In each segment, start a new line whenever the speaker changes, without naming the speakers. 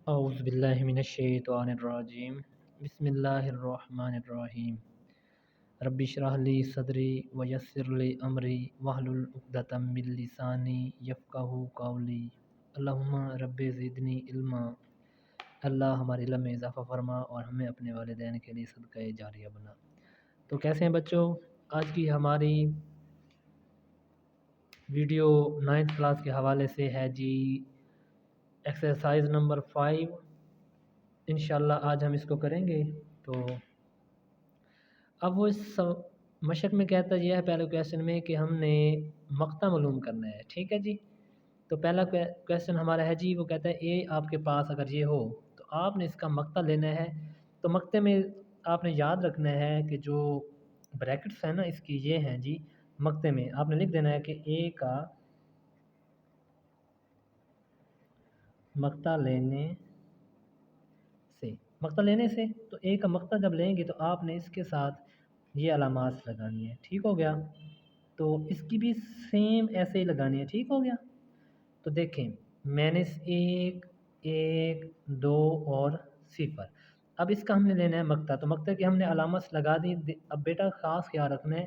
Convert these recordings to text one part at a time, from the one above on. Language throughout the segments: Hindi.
औज़ुबिल्लाहिमिनश्शैतानिर्रजीम बिस्मिल्लाहिर्रहमानिर्रहीम रब्बि इश्रह ली सदरी व यस्सिर ली अमरी वहलुल उक़दतम मिन लिसानी यफ़क़हू क़ौली अल्लाहुम्मा रब्बि ज़िदनी इल्मा। अल्लाह हमारे इल्म में इज़ाफ़ा फ़रमा और हमें अपने वालिदैन के लिए सदक़ा जारिया बना। तो कैसे हैं बच्चों, आज की हमारी वीडियो 9th क्लास के हवाले से है जी एक्सरसाइज नंबर 5। इंशाल्लाह आज हम इसको करेंगे। तो अब वो इस मशक में कहता यह है पहले क्वेश्चन में कि हमने मक़ता मालूम करना है। ठीक है जी। तो पहला क्वेश्चन हमारा है जी, वो कहता है ए आपके पास अगर ये हो तो आपने इसका मक़ता लेना है। तो मक़ते में आपने याद रखना है कि जो ब्रैकेट्स हैं ना इसकी, ये हैं जी। मक़ते में आपने लिख देना है कि ए का मक़ता लेने से तो ए का मक़ता जब लेंगे तो आपने इसके साथ ये अलामात लगानी है। ठीक हो गया। तो इसकी भी सेम ऐसे ही लगानी है। ठीक हो गया। तो देखें, -1, 1, 2 और 0। अब इसका हमने लेना है मक़ता। तो मक़ता की हमने अलामत लगा दी। अब बेटा ख़ास ख्याल रखना है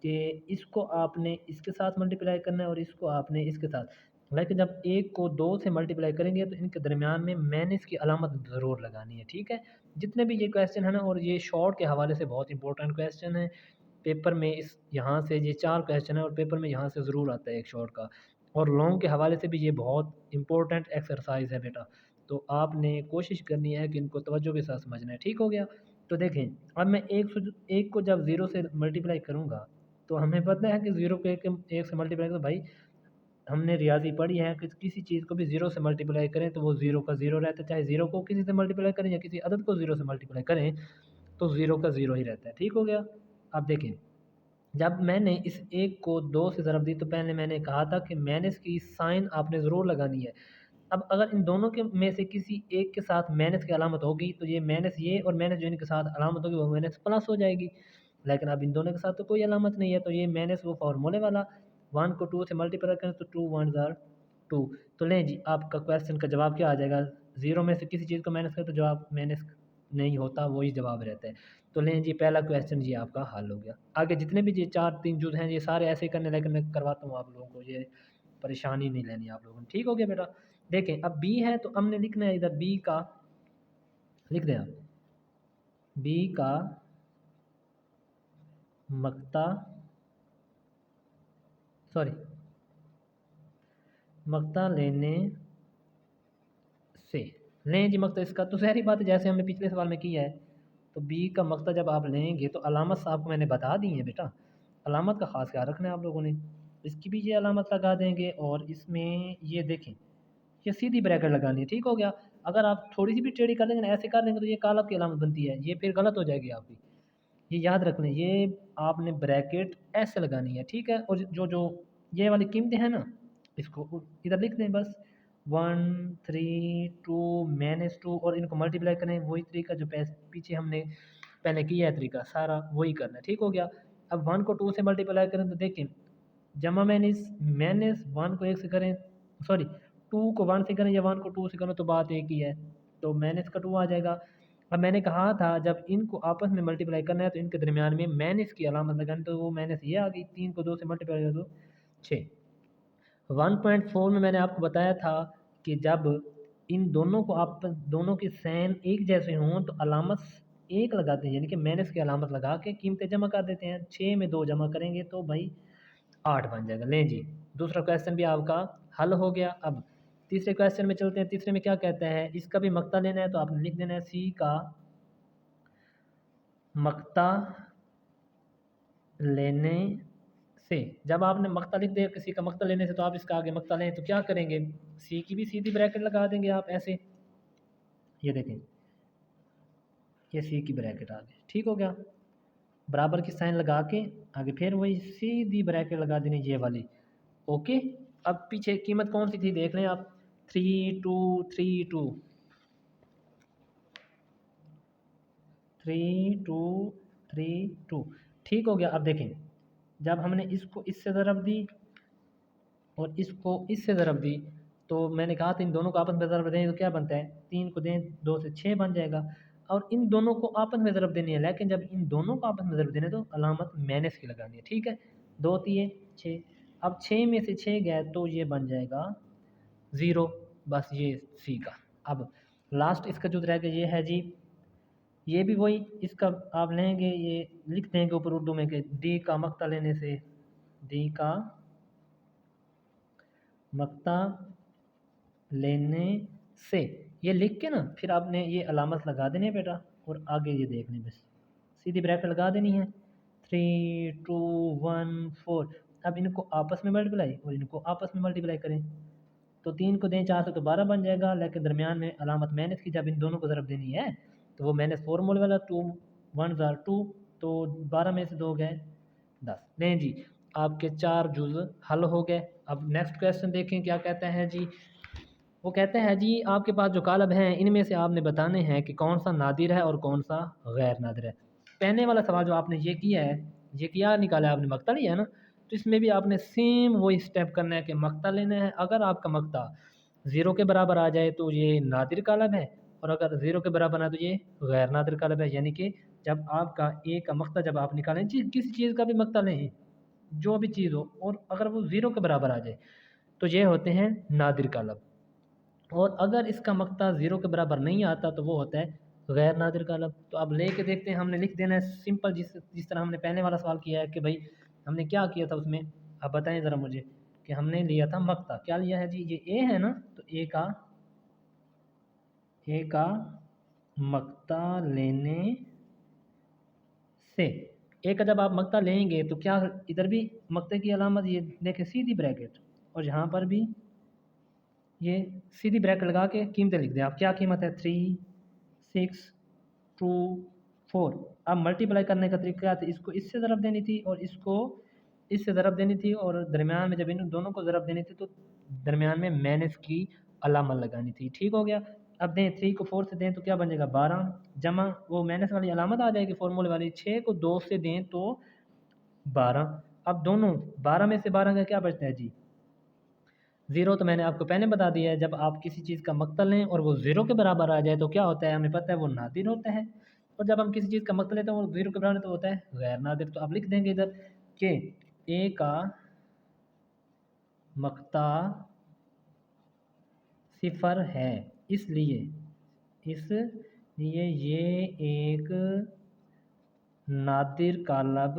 कि इसको आपने इसके साथ मल्टीप्लाई करना है और इसको आपने इसके साथ। लेकिन जब 1 को 2 से मल्टीप्लाई करेंगे तो इनके दरमियान में माइनस की अलामत ज़रूर लगानी है। ठीक है। जितने भी ये क्वेश्चन है ना, और ये शॉर्ट के हवाले से बहुत इंपॉर्टेंट क्वेश्चन है पेपर में। इस यहाँ से ये 4 क्वेश्चन है और पेपर में यहाँ से ज़रूर आता है एक शॉर्ट का। और लॉन्ग के हवाले से भी ये बहुत इंपॉर्टेंट एक्सरसाइज है बेटा। तो आपने कोशिश करनी है कि इनको तवज्जो के साथ समझना है। ठीक हो गया। तो देखें, अब मैं एक को जब 0 से मल्टीप्लाई करूँगा तो हमें पता है कि 0 को एक से मल्टीप्लाई करो भाई। हमने रियाजी पढ़ी है कि किसी चीज़ को भी 0 से मल्टीप्लाई करें तो वो 0 का 0 रहता है। चाहे 0 को किसी से मल्टीप्लाई करें या किसी अदद को 0 से मल्टीप्लाई करें तो 0 का 0 ही रहता है। ठीक हो गया। अब देखें, जब मैंने इस एक को 2 से ज़रब दी तो पहले मैंने कहा था कि माइनस की साइन आपने ज़रूर लगानी है। अब अगर इन दोनों के में से किसी एक के साथ माइनस की अलामत होगी तो ये माइनस ये और माइनस जो इनके साथ अलामत होगी वो माइनस प्लस हो जाएगी। लेकिन अब इन दोनों के साथ तो कोई अलामत नहीं है, तो ये माइनस वो फार्मूले वाला 1 को 2 से मल्टीप्लाई करें तो 2 1 ज़ार 2। तो लें जी, आपका क्वेश्चन का जवाब क्या आ जाएगा। 0 में से किसी चीज़ को माइनस करें तो जवाब माइनस नहीं होता, वही जवाब रहता है। तो लें जी, पहला क्वेश्चन ये आपका हल हो गया। आगे जितने भी ये 4-3 जुज़ हैं ये सारे ऐसे ही करने, लेकिन मैं करवाता हूँ आप लोगों को, ये परेशानी नहीं लेनी आप लोगों ने। ठीक हो गया बेटा। देखें, अब बी है तो हमने लिखना है इधर बी का, लिख दें आप बी का मक़ता, मक़ता लेने से। लें जी मक़ता इसका, तो ज़ाहिर बात है जैसे हमने पिछले सवाल में किया है। तो बी का मक़ता जब आप लेंगे तो अलामत आपको मैंने बता दी है बेटा। अलामत का ख़ास ख्याल रखना है आप लोगों ने। इसकी भी ये अलामत लगा देंगे और इसमें ये देखें, ये सीधी ब्रैकेट लगानी है। ठीक हो गया। अगर आप थोड़ी सी भी टेढ़ी कर देंगे ना, ऐसे कर देंगे तो ये कालब की अलामत बनती है, ये फिर गलत हो जाएगी आपकी। ये याद रखना, ये आपने ब्रैकेट ऐसे लगानी है। ठीक है। और जो जो ये वाली कीमतें हैं ना, इसको इधर लिख दें बस। 1 3 2 -2 और इनको मल्टीप्लाई करें, वही तरीका जो पीछे हमने पहले किया है, तरीका सारा वही करना है। ठीक हो गया। अब 1 को 2 से मल्टीप्लाई करें तो देखें, जमा माइनस 1 को 1 से करें, सॉरी 2 को 1 से करें या 1 को 2 से करें तो बात एक ही है। तो माइनस का 2 आ जाएगा। अब मैंने कहा था जब इनको आपस में मल्टीप्लाई करना है तो इनके दरमियान में माइनस की अलामत लगानी, तो वो माइनस ये आ गई। 3 को 2 से मल्टीप्लाई कर दो 6। 1.4 में मैंने आपको बताया था कि जब इन दोनों को आप दोनों के साइन एक जैसे हों तो अलामत एक लगाते हैं, यानी कि माइनस की अलामत लगा के कीमतें जमा कर देते हैं। 6 में 2 जमा करेंगे तो भाई 8 बन जाएगा। लें जी, दूसरा क्वेश्चन भी आपका हल हो गया। अब तीसरे क्वेश्चन में चलते हैं। तीसरे में क्या कहता है, इसका भी मक़ता लेना है तो आपने लिख देना है सी का मक़ता लेने से। जब आपने मक़ता लिख दिया किसी का मक़ता लेने से तो आप इसका आगे मक़ता लें तो क्या करेंगे, सी की भी सीधी ब्रैकेट लगा देंगे आप ऐसे। ये देखें, ये सी की ब्रैकेट आ गई। ठीक हो गया। बराबर की साइन लगा के आगे फिर वही सीधी ब्रैकेट लगा देनी, ये वाली। ओके। अब पीछे कीमत कौन सी थी देख लें आप, 3 2 3 2 3 2 3 2। ठीक हो गया। अब देखें, जब हमने इसको इससे ज़रब दी और इसको इससे ज़रब दी तो मैंने कहा था इन दोनों को आपस में ज़रब दें तो क्या बनता है, 3 को दें 2 से 6 बन जाएगा। और इन दोनों को आपस में ज़रब देनी है, लेकिन जब इन दोनों को आपस में ज़रब देना है तो अलामत माइनस की लगानी है। ठीक है, 2 तिये 6, अब 6 में से 6 गए तो ये बन जाएगा 0, बस ये सी का। अब लास्ट इसका जो रह गया ये है जी, ये भी वही, इसका आप लेंगे, ये लिख देंगे ऊपर उर्दू में कि डी का मक्ता लेने से, डी का मक्ता लेने से, ये लिख के ना फिर आपने ये अलामत लगा देनी है बेटा, और आगे ये देखने बस सीधी ब्रैकेट लगा देनी है, 3 2 1 4। अब इनको आपस में मल्टीप्लाई और इनको आपस में मल्टीप्लाई करें, तो 3 को दें 4 से तो 12 बन जाएगा, लेकिन दरमियान में अलामत माइनस की जब इन दोनों को ज़रब देनी है तो वो माइनस फॉर्मूले वाला 2 1 2, तो 12 में से 2 गए 10। नहीं जी, आपके 4 जुज़ हल हो गए। अब नेक्स्ट क्वेश्चन देखें क्या कहते हैं जी। वो कहते हैं जी आपके पास जो कालब हैं इनमें से आपने बताने हैं कि कौन सा नादिर है और कौन सा गैर नादिर है। पहले वाला सवाल जो आपने ये किया है, ये क्या निकाला है आपने, मक्ता लिया है ना, तो इसमें भी आपने सेम वही स्टेप करना है कि मक्ता लेना है। अगर आपका मक्ता 0 के बराबर आ जाए तो ये नादिर कालब है, और अगर 0 के बराबर आए तो ये गैर नादिर कालब है। यानी कि जब आपका ए का मक्ता जब आप निकालें जी, किसी चीज़ का भी मक्ता लें, जो भी चीज़ हो, और अगर वो 0 के बराबर आ जाए तो ये होते हैं नादिर कालब, और अगर इसका मक्ता 0 के बराबर नहीं आता तो वो होता है गैर नादिर कालब। तो अब लेके देखते हैं, हमने लिख देना है सिंपल, जिस जिस तरह हमने पहले वाला सवाल किया है कि भाई हमने क्या किया था उसमें, आप बताएं ज़रा मुझे कि हमने लिया था मक्ता, क्या लिया है जी, ये ए है ना, तो ए का मक्ता लेने से, ए का जब आप मक्ता लेंगे तो क्या, इधर भी मक्ते की अलामत ये देखें सीधी ब्रैकेट, और यहाँ पर भी ये सीधी ब्रैकेट लगा के कीमतें लिख दें आप, क्या कीमत है 3 6 2 4। अब मल्टीप्लाई करने का तरीका क्या था, इसको इससे ज़रब देनी थी और इसको इससे ज़रब देनी थी, और दरमियान में जब इन दोनों को ज़रब देनी थी तो दरमियान में माइनस की अलामत लगानी थी। ठीक हो गया। अब दें 3 को 4 से दें तो क्या बन जाएगा 12, जमा वो माइनस वाली अलामत आ जाएगी फॉर्मूले वाली, 6 को 2 से दें तो 12। अब दोनों 12 में से 12 का क्या बचता है जी, 0। तो मैंने आपको पहले बता दिया है जब आप किसी चीज़ का मक्तल लें और वो 0 के बराबर आ जाए तो क्या होता है, हमें पता है वो नादिर होता है, और जब हम किसी चीज़ का मक्तल लेते हैं वो 0 के बराबर तो होता है गैर नादिर। तो आप लिख देंगे इधर कि ए का मक्ता सिफर है, इसलिए ये एक नादिर कालब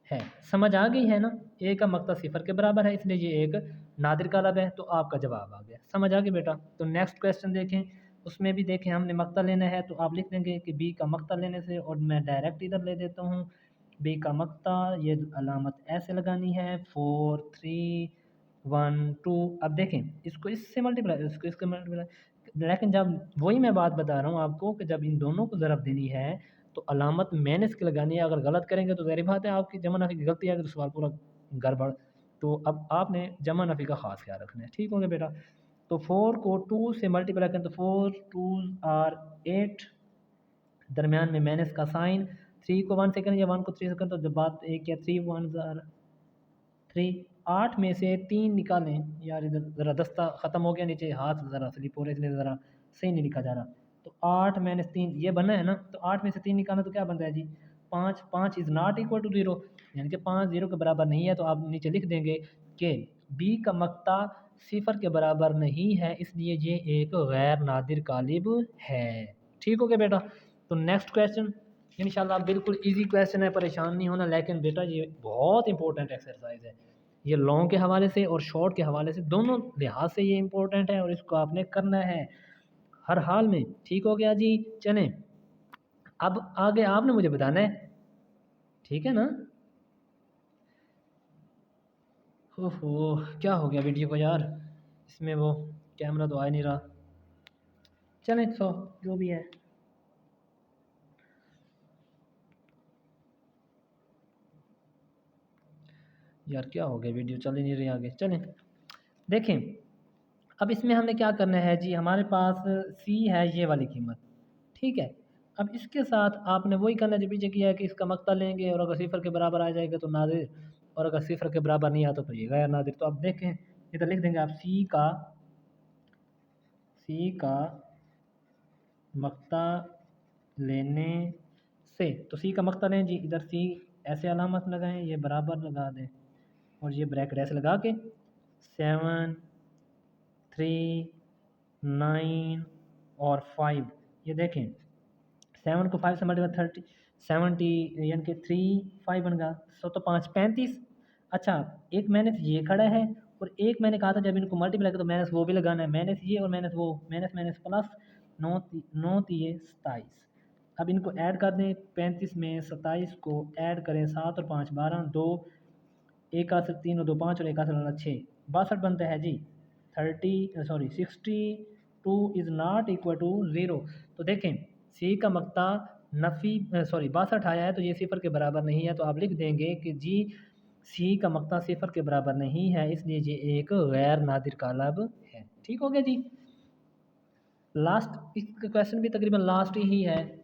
है। समझ आ गई है ना, ए का मक्ता सिफर के बराबर है इसलिए ये एक नादिर कालब है। तो आपका जवाब आ गया, समझ आ गई बेटा। तो नेक्स्ट क्वेश्चन देखें, उसमें भी देखें हमने मक्ता लेना है, तो आप लिख देंगे कि बी का मक्ता लेने से, और मैं डायरेक्ट इधर ले देता हूँ बी का मक्ता, ये अलामत ऐसे लगानी है 4 3 1 2। अब देखें इसको इससे मल्टीप्लाई, इसको इसको मल्टीप्लाई, लेकिन जब वही मैं बात बता रहा हूँ आपको कि जब इन दोनों को ज़रब देनी है तो अलामत मैंने इसकी लगानी है। अगर गलत करेंगे तो ज़ाहिर बात है आपकी जमा नफ़ी की गलती आएगी तो सवाल पूरा गड़बड़। तो अब आपने जमा नफ़ी का ख़ास ख्याल रखना है। ठीक हो गया बेटा। तो 4 को 2 से मल्टीप्लाई करें तो 4 2 आर 8, दरमियान में माइनस का साइन, 3 को 1 से करें या 1 को 3 से करें तो जब बात एक या 3 1 आर 3, 8 में से 3 निकालें। यार इधर ज़रा दस्ता ख़त्म हो गया, नीचे हाथ ज़रा स्लिप हो रहा है इसलिए ज़रा सही नहीं लिखा जा रहा। तो 8 माइनस 3 ये बना है ना, तो 8 में से 3 निकालना तो क्या बनता है जी 5, 5 इज़ नॉट इक्वल टू 0, यानी कि 5 0 के बराबर नहीं है। तो आप नीचे लिख देंगे कि बी का मक्ता सिफर के बराबर नहीं है, इसलिए ये एक गैर नादिर कालिब है। ठीक हो गया बेटा। तो नेक्स्ट क्वेश्चन इंशाल्लाह बिल्कुल इजी क्वेश्चन है, परेशान नहीं होना, लेकिन बेटा ये बहुत इंपॉर्टेंट एक्सरसाइज है। ये लॉन्ग के हवाले से और शॉर्ट के हवाले से दोनों लिहाज से ये इंपॉर्टेंट है, और इसको आपने करना है हर हाल में। ठीक हो गया जी। चलें अब आगे आपने मुझे बताना है, ठीक है ना। ओहो क्या हो गया वीडियो को यार, इसमें वो कैमरा तो आ ही नहीं रहा। चलें तो जो भी है, यार क्या हो गया वीडियो चल ही नहीं रही आगे। चलें देखें, अब इसमें हमने क्या करना है जी, हमारे पास सी है ये वाली कीमत, ठीक है। अब इसके साथ आपने वही करना जो पीछे किया है कि इसका मक्ता लेंगे, और अगर सिफर के बराबर आ जाएगा तो नादिर, और अगर सिफर के बराबर नहीं आता तो ये गैर नादिर। तो अब देखें इधर लिख देंगे आप सी का मक्ता लेने से, तो सी का मक्ता लें जी, इधर सी ऐसे अलामत लगाएं, ये बराबर लगा दें और ये ब्रैकेट ऐसे लगा के 7 3 9 और 5, ये देखें 7 को 5 से मल्टीप्लाई 70 यानी कि 3 5 बन गया, 100 तो 5 35। अच्छा एक माइनस ये खड़ा है और एक मैंने कहा था जब इनको मल्टीप्लाई करो तो माइनस वो भी लगाना है, माइनस ये और माइनस वो, माइनस माइनस प्लस, 9 तिये 27। अब इनको ऐड कर दें, 35 में 27 को ऐड करें, 7 और 5 12, 2 एक आसर 3 और 2 5 और एक आसर 6, 62 बनता है जी। 62 इज़ नॉट इक्वल टू 0। तो देखें सी का मक्ता नफ़ी 62 आया है तो ये सिफर के बराबर नहीं है, तो आप लिख देंगे कि जी सी का मक्ता सिफर के बराबर नहीं है, इसलिए ये एक गैर नादिर कालब है। ठीक हो गया जी। लास्ट इसका क्वेश्चन भी तकरीबन लास्ट ही है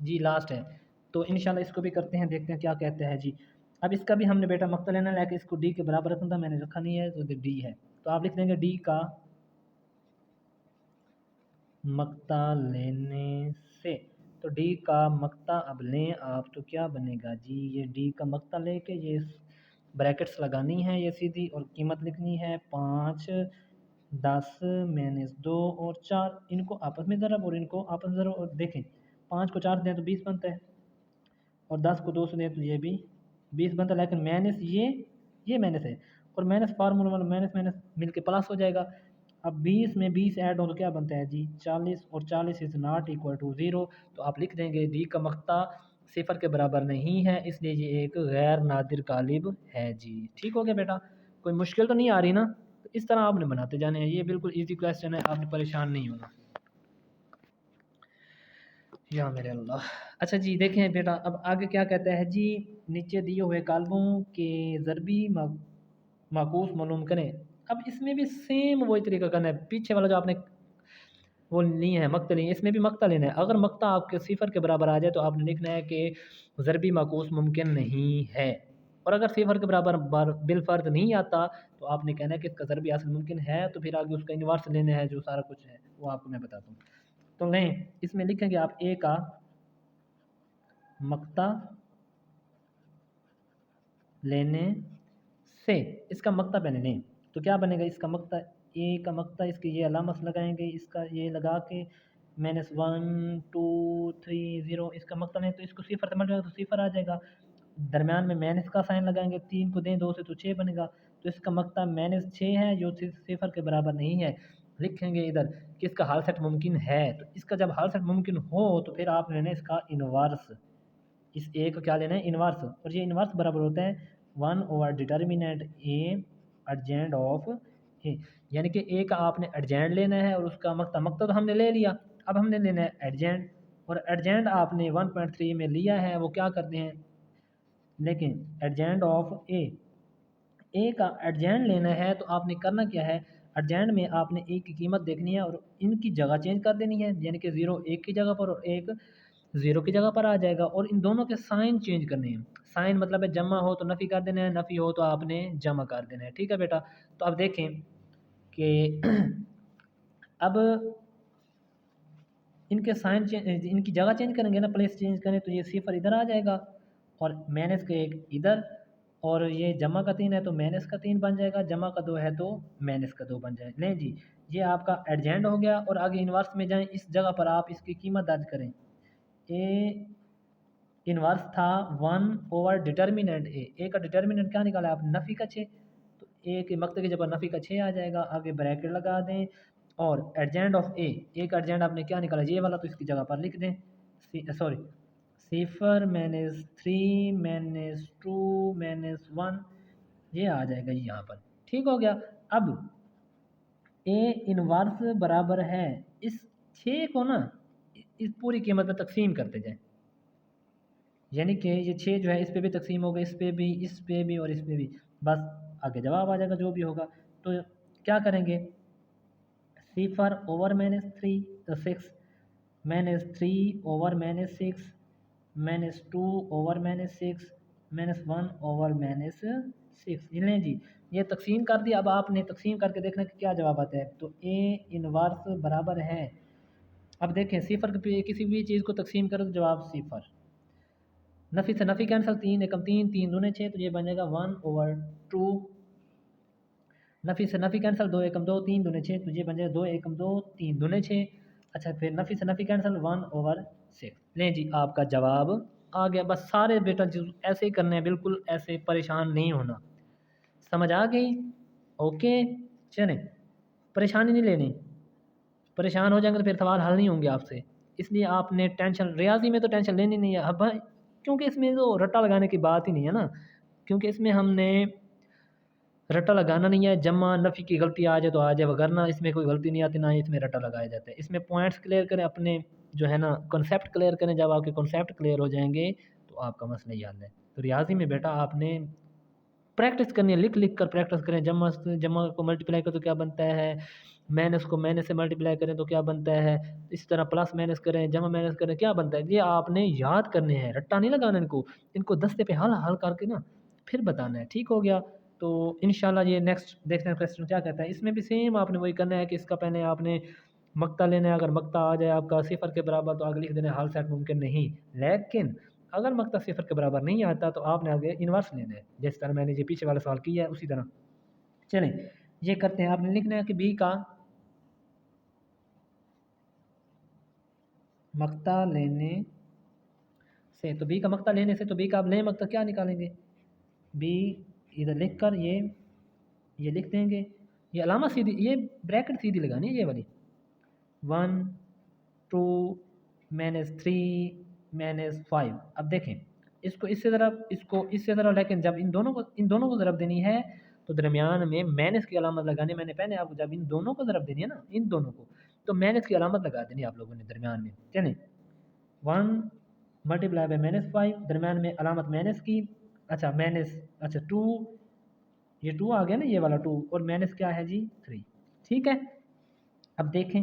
जी, लास्ट है, तो इंशाल्लाह इसको भी करते हैं, देखते हैं क्या कहते हैं जी। अब इसका भी हमने बेटा मक्ता लेना है, इसको डी के बराबर रखना था, मैंने रखा नहीं है तो डी है, तो आप लिख देंगे डी का मक्ता लेने से। तो डी का मक्ता अब लें आप तो क्या बनेगा जी, ये डी का मक्ता लेके ये ब्रैकेट्स लगानी है ये सीधी और कीमत लिखनी है 5 10 -2 और 4, इनको आपस में ज़रब और इनको आपस में ज़रब, और देखें 5 को 4 दें तो 20 बनता है और 10 को 2 से दें तो ये भी 20 बनता है, लेकिन माइनस ये माइनस है और माइनस फार्मूला वाला माइनस माइनस मिलके प्लस हो जाएगा। अब 20 में 20 ऐड हो तो क्या बनता है जी 40, और 40 इज़ नॉट इक्वल टू 0, तो आप लिख देंगे डी का मक्ता सिफर के बराबर नहीं है, इसलिए ये एक गैर नादिर कालिब है जी। ठीक हो गया बेटा, कोई मुश्किल तो नहीं आ रही ना, तो इस तरह आपने बनाते जाने हैं, ये बिल्कुल ईजी क्वेश्चन है, आपने परेशान नहीं होना। या मेरे अल्लाह। अच्छा जी देखें बेटा अब आगे क्या कहता है जी, नीचे दिए हुए कालबों के ज़रबी माकूस मालूम करें। अब इसमें भी सेम वही तरीका करना है, पीछे वाला जो आपने वो ली है मक्ता ली है, इसमें भी मक्ता लेना है। अगर मक्ता आपके सिफर के बराबर आ जाए तो आपने लिखना है कि ज़रबी माकूस मुमकिन नहीं है, और अगर सिफर के बराबर बिलफर्ज नहीं आता तो आपने कहना है कि इसका ज़रबी असल मुमकिन है, तो फिर आगे उसका इन्वर्स लेना है, जो सारा कुछ है वो आपको मैं बताता हूँ। तो लें इसमें लिखेंगे आप ए का मक्ता लेने से, इसका मक्ता पहले लें तो क्या बनेगा, इसका मक्ता ए का मक्ता, इसके ये अलामत लगाएंगे, इसका ये लगा के -1 2 3 0, इसका मक्ता लें तो इसको सिफर से मल्टीप्लाई तो सिफर आ जाएगा, दरमियान में माइनस का साइन लगाएंगे, 3 को दें 2 से तो 6 बनेगा, तो इसका मक्ता -6 है जो सिफर के बराबर नहीं है। लिखेंगे इधर कि इसका हाल सेट मुमकिन है, तो इसका जब हाल सेट मुमकिन हो तो फिर आप लेना इसका इनवर्स, इस ए को क्या लेना है इनवर्स, और ये इनवर्स बराबर होता है 1/डिटर्मिनेंट ए एडजेंट ऑफ ए, यानी कि ए का आपने एडजेंट लेना है और उसका मक्ता मक्ता तो हमने ले लिया, अब हमने लेना है एडजेंट, और एडजेंट आपने 1.3 में लिया है, वो क्या करते हैं लेकिन एडजेंट ऑफ ए का एडजेंट लेना है तो आपने करना क्या है, एडजेंट में आपने ए की कीमत देखनी है और इनकी जगह चेंज कर देनी है, यानी कि 0 एक की जगह पर और एक 0 की जगह पर आ जाएगा, और इन दोनों के साइन चेंज करने हैं। साइन मतलब है जमा हो तो नफ़ी कर देना है, नफ़ी हो तो आपने जमा कर देना है। ठीक है बेटा, तो अब देखें कि अब इनके साइन चेंज, इनकी जगह चेंज करेंगे ना, प्लेस चेंज करें तो ये सिफर इधर आ जाएगा और माइनस का एक इधर, और ये जमा का 3 है तो माइनस का 3 बन जाएगा, जमा का 2 है तो माइनस का 2 बन जाएगा। लें जी ये आपका एडजेंट हो गया, और आगे इन्वर्स में जाएं, इस जगह पर आप इसकी कीमत दर्ज करें। ए इन्वर्स था 1/डिटर्मिनेंट ए का डिटर्मिनेंट क्या निकाला आपने नफ़ी का 6, तो ए के मक्ते की जगह नफ़ी का 6 आ जाएगा, आगे ब्रैकेट लगा दें, और एडजेंट ऑफ ए का एडजेंट आपने क्या निकाला ये वाला, तो इसकी जगह पर लिख दें सॉरी 0 -3 -2 -1, ये आ जाएगा यहाँ पर। ठीक हो गया। अब ए इनवर्स बराबर है इस 6 को ना इस पूरी कीमत में तकसीम करते जाएं, यानी कि ये 6 जो है इस पे भी तकसीम होगा, इस पे भी, इस पे भी और इस पे भी, बस आगे जवाब आ जाएगा जो भी होगा। तो क्या करेंगे, सिफर ओवर -3 6 -3 ओवर -6 -2 ओवर -6 -1 ओवर 6। लें जी, ये तकसीम कर दिया। अब आपने तकसीम करके देखना कि क्या जवाब आता है। तो ए इनवर्स बराबर है, अब देखें सिफर पे किसी भी चीज़ को तकसीम करो तो जवाब सिफर। नफ़ी से नफ़ी कैंसिल, 3 एकम 3, 3 दूने 6, तो ये बन जाएगा 1/2। नफ़ी से नफ़ी कैंसिल, 2 एकम 2, 3 दूने 6, तो ये बन जाएगा 2 एकम 2, 3 दूने 6। अच्छा, फिर नफ़ी से नफ़ी कैंसिल, 1/6। लें जी, आपका जवाब आ गया। बस सारे बेटा जो ऐसे ही करने हैं, बिल्कुल ऐसे परेशान नहीं होना। समझ आ गई? ओके, चलें, परेशानी नहीं लेनी। परेशान हो जाएंगे तो फिर सवाल हल नहीं होंगे आपसे। इसलिए आपने टेंशन, रियाजी में तो टेंशन लेनी नहीं है अब भाई, क्योंकि इसमें तो रट्टा लगाने की बात ही नहीं है ना। क्योंकि इसमें हमने रट्टा लगाना नहीं है। जमा नफ़ी की गलती आ जाए तो आ जाए, वगरना इसमें कोई गलती नहीं आती, ना ही इसमें रट्टा लगाया जाता है। इसमें पॉइंट्स क्लियर करें अपने, जो है ना कॉन्सेप्ट क्लियर करें। जब आपके कॉन्सेप्ट क्लियर हो जाएंगे तो आपका मसला ही हल है। तो रियाजी में बेटा आपने प्रैक्टिस करनी है, लिख लिख कर प्रैक्टिस करें। जमा जमा को मल्टीप्लाई करें तो क्या बनता है, माइनस को माइनस से मल्टीप्लाई करें तो क्या बनता है, इस तरह प्लस माइनस करें, जमा माइनस करें क्या बनता है। ये आपने याद करने हैं, रट्टा नहीं लगाना इनको। इनको दस्ते पे हल हल करके ना फिर बताना है। ठीक हो गया? तो इंशाल्लाह ये नेक्स्ट देखते हैं क्वेश्चन क्या कहता है। इसमें भी सेम आपने वही करना है कि इसका पहले आपने मक्ता लेना है। अगर मक्ता आ जाए आपका सिफर के बराबर तो आगे लिख देना है हाल सेट मुमकिन नहीं। लेकिन अगर मक्ता सिफर के बराबर नहीं आता तो आपने आगे इन्वर्स लेना है, जिस तरह मैंने ये पीछे वाला सवाल किया है उसी तरह। चलें, ये करते हैं। आपने लिखना है कि बी का मक्ता लेने से, तो बी का मक्ता लेने से, तो बी का आप लें मक्ता क्या निकालेंगे, बी इधर लिख कर ये लिख देंगे। ये अलामा सीधी, ये ब्रैकेट सीधी लगानी है, ये वाली 1 2 -3 -5। अब देखें इसको इससे ज़रा, इसको इससे ज़रा, लेकिन जब इन दोनों को ज़रब देनी है तो दरमियान में माइनस की अलामत लगानी। मैंने पहले आपको, जब इन दोनों को ज़रब देनी है ना, इन दोनों को, तो माइनस की अलामत लगा देनी आप लोगों ने दरमियान में। चलें, 1 मल्टीप्लाई बाई -5, दरमियान में अलामत माइनस की। अच्छा माइनस, अच्छा 2, ये 2 आ गया ना, ये वाला 2, और माइनस क्या है जी 3। ठीक है, अब देखें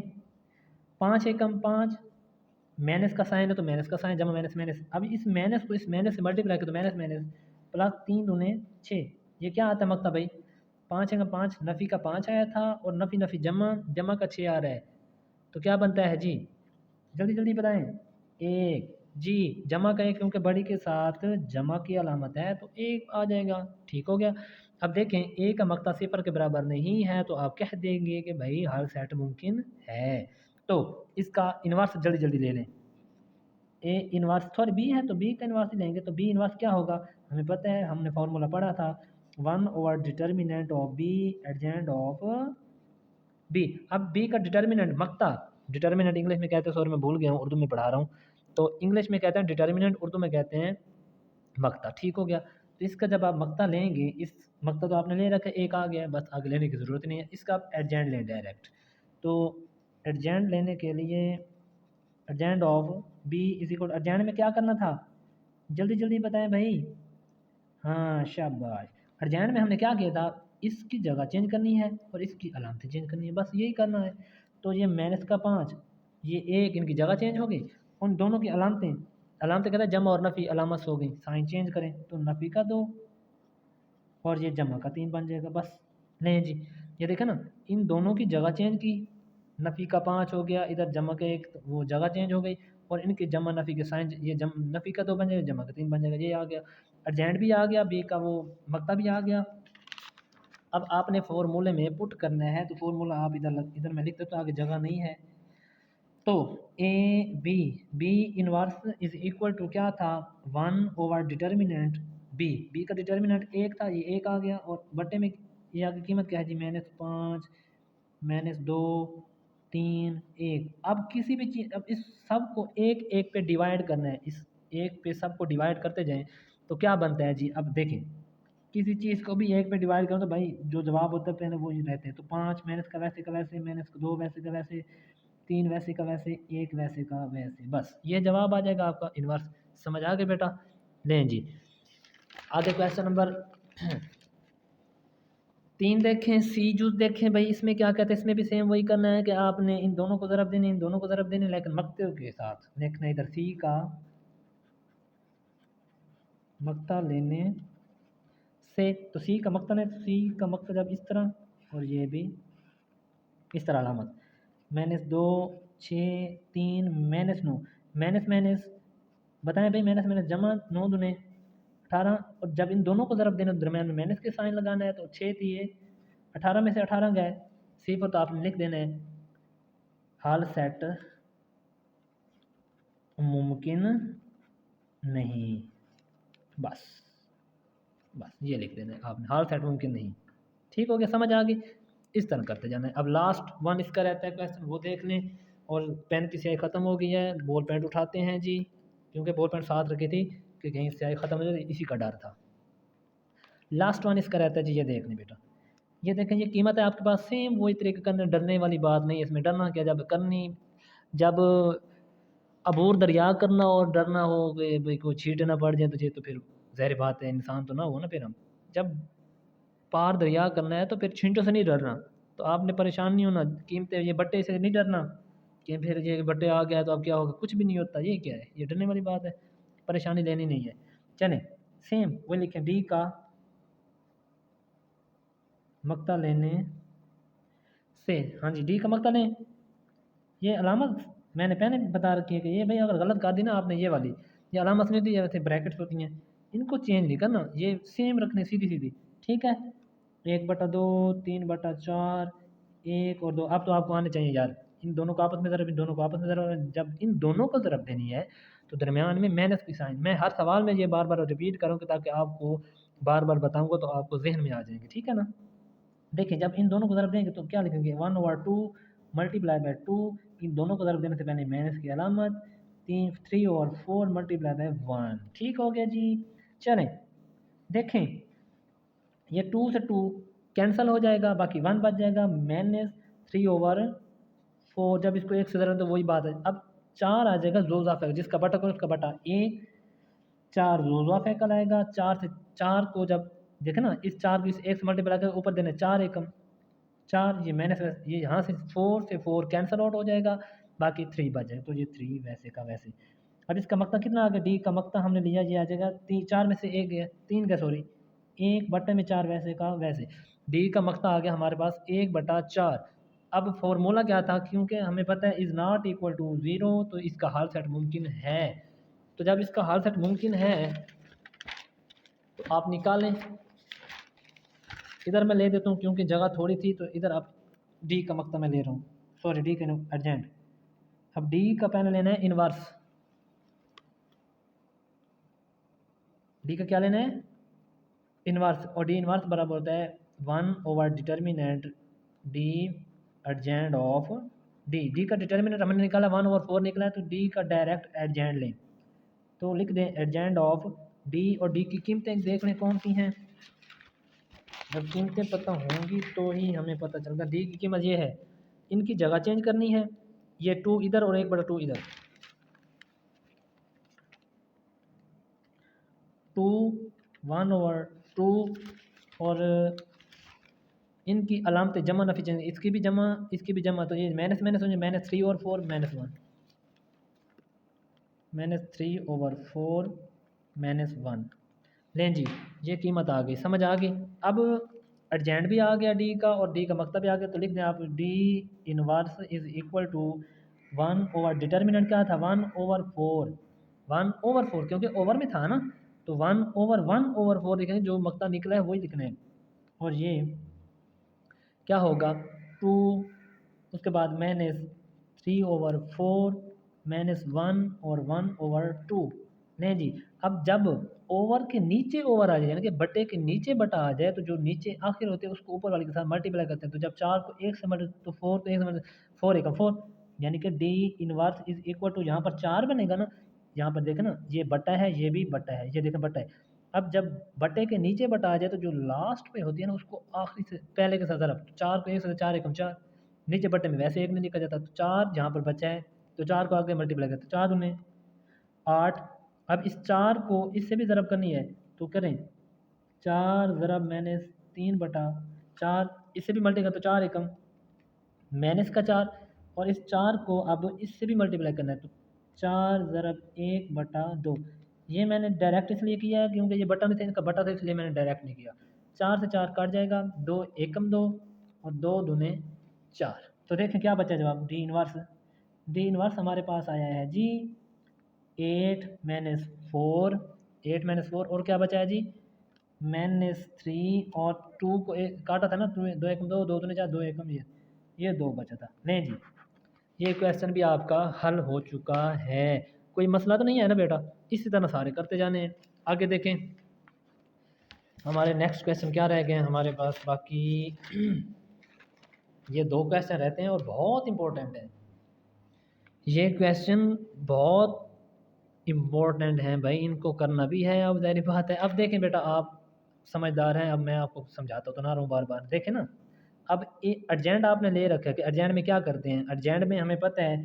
5 एकम 5, माइनस का साइन है तो माइनस का साइन, जमा माइनस माइनस। अब इस माइनस को इस माइनस से मल्टीप्लाई करें तो माइनस माइनस प्लस, 3 दूने 6। ये क्या आता है मकता भाई, 5 एकम 5, नफ़ी का 5 आया था और नफ़ी नफ़ी जमा, जमा का 6 आ रहा है, तो क्या बनता है जी, जल्दी जल्दी बताएं। एक जी, जमा का एक, क्योंकि बड़ी के साथ जमा की अलामत है तो एक आ जाएगा। ठीक हो गया? अब देखें ए का मक्ता सिफर के बराबर नहीं है तो आप कह देंगे कि भाई हर सेट मुमकिन है। तो इसका इन्वर्स जल्दी जल्दी ले लें। ए इन्वर्स, सॉरी बी है तो बी का इन्वर्स ही लेंगे। तो बी इन्वर्स क्या होगा, हमें पता है, हमने फार्मूला पढ़ा था, 1/डिटर्मिनेंट of B adjoint of B. अब बी का डिटर्मिनेंट मक्ता, डिटर्मिनेंट इंग्लिश में कहते हैं, सॉरी मैं भूल गया हूँ, उर्दू में पढ़ा रहा हूँ, तो इंग्लिश में कहते हैं डिटर्मिनेंट, उर्दू में कहते हैं मक्ता। ठीक हो गया? तो इसका जब आप मक्ता लेंगे, इस मक्ता तो आपने ले रखा है, एक आ गया है, बस आगे लेने की ज़रूरत नहीं है। इसका आप एडजेंट लें डायरेक्ट। तो एडजेंट लेने के लिए adjoint of B is equal, adjoint में क्या करना था, जल्दी जल्दी बताएं भाई। हाँ शाबाश, अर्जेंट में हमने क्या किया था, इसकी जगह चेंज करनी है और इसकी अलामतें चेंज करनी है, बस यही करना है। तो ये माइनस का 5, ये एक, इनकी जगह चेंज हो गई। उन दोनों की अलामतें, अलामतें कहते हैं जमा और नफ़ी, अलामत हो गई, साइन चेंज करें तो नफ़ी का 2 और ये जमा का 3 बन जाएगा। बस नहीं जी, ये देखा ना, इन दोनों की जगह चेंज की, नफ़ी का 5 हो गया, इधर जमा का 1, तो वो जगह चेंज हो गई, और इनके जमा नफ़ी के साइन, ये नफ़ी का 2 बन जाएगा, जमा का 3 बन जाएगा। ये आ गया, अर्जेंट भी आ गया, बी का वो मक्ता भी आ गया। अब आपने फार्मूले में पुट करना है, तो फार्मूला आप इधर मैं लिख देता हूँ, आगे जगह नहीं है। तो A B, B inverse is equal to क्या था, 1/डिटर्मिनेंट बी, बी का डिटर्मिनेंट 1 था, ये 1 आ गया, और बट्टे में ये आगे कीमत क्या है जी, -5 -2 3 1। अब किसी भी चीज़, अब इस सब को एक एक पे डिवाइड करना है, इस एक पे सबको डिवाइड करते जाएं तो क्या बनता है जी। अब देखें, किसी चीज़ को भी एक पे डिवाइड करो तो भाई जो जवाब होता है पहले वो ही रहते हैं। तो 5 माइनस का वैसे का वैसे, माइनस का 2 वैसे का वैसे, 3 वैसे का वैसे, 1 वैसे का वैसे, बस ये जवाब आ जाएगा आपका इन्वर्स। समझ आ गए बेटा? लें जी, आगे क्वेश्चन नंबर 3 देखें, सी जूस देखें भाई। इसमें क्या कहते हैं, इसमें भी सेम वही करना है कि आपने इन दोनों को ज़रब देने, इन दोनों को ज़रब देने, लेकिन मक्ते के साथ देखना, इधर सी का मक्ता लेने से, तो सी का मकता है, सी का मकता जब इस तरह और ये भी इस तरह अलामत, -2 6 3 -9, माइनस बताएं भाई, माइनस जमा 9 दूने 18, और जब इन दोनों को ज़रब देना दरम्यान में माइनस के साइन लगाना है, तो 6 दिए 18 में से 18 गए, सिफर तो आपने लिख देना है, हाल सेट मुमकिन नहीं, बस बस ये लिख देना है आपने, हाल सेट मुमकिन नहीं। ठीक हो गया, समझ आ गई। इस तरह करते जाना है। अब लास्ट वन इसका रहता है क्वेश्चन, वो देख लें। और पेन की स्याही ख़त्म हो गई है, बॉल पेन उठाते हैं जी, क्योंकि बॉल पेन साथ रखी थी कि कहीं स्याही ख़त्म हो जाए, इसी का डर था। लास्ट वन इसका रहता है जी, ये देख लें बेटा, ये देखें, ये कीमत है आपके पास, सेम वही तरीके का, डरने वाली बात नहीं है इसमें। डरना क्या, जब करनी, जब अबूर दरिया करना और डरना हो कि भाई कोई छींटे ना पड़ जाए तुझे, तो फिर ज़ाहिर बात है इंसान तो ना हो ना फिर हम। जब पार दरिया करना है तो फिर छींटों से नहीं डरना, तो आपने परेशान नहीं होना, कीमतें ये बट्टे से नहीं डरना कि फिर ये बट्टे आ गया तो अब क्या होगा, कुछ भी नहीं होता। ये क्या है, ये डरने वाली बात है, परेशानी लेनी नहीं है। चलें, सेम वही लिखें, डी का मक्ता लेने से, हाँ जी, डी का मक्ता लें, ये अलामत मैंने पहले बता रखी है कि ये भाई अगर गलत कर दी ना आपने, ये वाली, ये अलामत नहीं दी, वैसे ब्रैकेट्स होती हैं, इनको चेंज नहीं करना, ये सेम रखने सीधी सीधी। ठीक है, 1/2 3/4, 1 और 2, अब तो आपको आने चाहिए यार, इन दोनों को आपस में ज़रब, इन दोनों को आपस में ज़रब, जब इन दोनों को ज़रब देनी है तो दरमियान में माइनस की साइन, मैं हर सवाल में ये बार बार रिपीट करूँगा ताकि आपको बार बार बताऊँगा तो आपको जहन में आ जाएंगे। ठीक है ना, देखिए जब इन दोनों को ज़रब देंगे तो क्या लिखेंगे, 1/2 मल्टीप्लाई बाई 2, इन दोनों को ज़रब देने से पहले माइनस की अलामत, 3/4 मल्टीप्लाई बाई 1। ठीक हो गया जी। चलें देखें, ये 2 से 2 कैंसिल हो जाएगा, बाकी 1 बच जाएगा, -3/4, जब इसको एक से ज़रब तो वही बात है। अब 4 आ जाएगा जोज़ाफ़, जिसका बटा करो उसका बटा 1, 4 जोज़ाफ़ आएगा, 4 से 4 को जब देखें ना, इस 4 को इस 1 से मल्टीप्लाई करके ऊपर देने 4 एकम 4, ये माइनस, ये यहाँ से 4 से 4 कैंसल आउट हो जाएगा, बाकी 3 बच जाएगा, तो ये 3 वैसे का वैसे। अब इसका मकता कितना आ गया, डी का मकता हमने लिया, ये आ जाएगा 4 में से 1 गया, 3 का सॉरी, 1/4 वैसे का वैसे। डी का मकता आ गया हमारे पास 1/4। अब फॉर्मूला क्या था, क्योंकि हमें पता है इज़ नॉट इक्वल टू 0, तो इसका हाल सेट मुमकिन है। तो जब इसका हाल सेट मुमकिन है तो आप निकालें, इधर मैं ले देता हूँ क्योंकि जगह थोड़ी थी, तो इधर आप डी का मकता मैं ले रहा हूँ, सॉरी डी का अर्जेंट। अब डी का पहले लेना है इनवर्स, डी का क्या लेना है, इनवर्स, और डी इनवर्स बराबर होता है 1/डिटर्मिनेंट D adjoint of D. D का डिटर्मिनेंट हमने निकाला 1/4 निकला है, तो डी का डायरेक्ट एडजेंट लें, तो लिख दें एडजेंट ऑफ डी, और डी की कीमतें देख लें कौन सी हैं। जब कीमतें पता होंगी तो ही हमें पता चलेगा। डी की कीमत ये है, इनकी जगह चेंज करनी है, ये 2 इधर और 1/2 इधर, 2 1/2, और इनकी अलामतें जमा नफी चेंज, इसकी भी जमा इसकी भी जमा, तो ये माइनस माइनस हो जाए, -3/4 -1, -3/4 -1। लें जी, ये कीमत आ गई, समझ आ गई। अब अर्जेंट भी आ गया डी का, और डी का मकता भी आ गया, तो लिख दें आप D inverse is equal to 1/, determinant क्या था 1/4, 1/4 क्योंकि ओवर में था ना, तो 1/1/4 लिखेंगे, जो मकता निकला है वही लिखना है। और ये क्या होगा 2, उसके बाद -3/4 -1 और 1/2। नहीं जी, अब जब ओवर के नीचे ओवर आ जाए, यानी कि बटे के नीचे बटा आ जाए, तो जो नीचे आखिर होते हैं उसको ऊपर वाले के साथ मल्टीप्लाई करते हैं, तो जब 4 को 1 से मल्टी तो 4 को 1 से मल्टी 4 एकम 4, यानी कि D inverse is equal to, यहाँ पर 4 बनेगा ना, यहाँ पर देखें ना, ये बटा है, ये भी बटा है, ये देखें बटा है। अब जब बटे के नीचे बटा आ जाए, तो जो लास्ट पे होती है ना, उसको आखिरी से पहले के साथ ज़रब, 4 को 1 से 4 एकम 4, नीचे बटे में वैसे 1 नहीं लिखा जाता, तो 4 जहाँ पर बचा है तो 4 को आगे मल्टीप्लाई करते, 4 दूने 8। अब इस 4 को इससे भी ज़रब करनी है, तो करें 4 ज़रब -3/4, इससे भी मल्टीप्लाई कर, तो 4 एकम माइनस का 4, और इस 4 को अब इससे भी मल्टीप्लाई करना है, तो 4 ज़रब 1/2, ये मैंने डायरेक्ट इसलिए किया क्योंकि ये बटन थे, इनका बटा था, इसलिए मैंने डायरेक्ट नहीं किया। 4 से 4 कट जाएगा, 2 एकम 2 और 2 दूने 4। तो देखें क्या बचा जवाब, डी इनवर्स। डी इनवर्स हमारे पास आया है जी 8 माइनस 4, 8 माइनस 4 और क्या बचा है जी माइनस 3 और 2 को काटा था ना, 2 एकम 2, 2 दूने 4, 2 एकम ये 2 बचा था। लें जी, ये क्वेश्चन भी आपका हल हो चुका है। कोई मसला तो नहीं है ना बेटा, इसी तरह सारे करते जाने हैं। आगे देखें हमारे नेक्स्ट क्वेश्चन क्या रह गए हैं हमारे पास बाकी। ये 2 क्वेश्चन रहते हैं और बहुत इंपॉर्टेंट है ये क्वेश्चन, बहुत इम्पोर्टेंट हैं भाई, इनको करना भी है। अब ज़ाहिर बात है, अब देखें बेटा आप समझदार हैं, अब मैं आपको समझाता तो ना रहा हूँ बार बार। देखें ना, अब ये अर्जेंट आपने ले रखा है कि अर्जेंट में क्या करते हैं, अर्जेंट में हमें पता है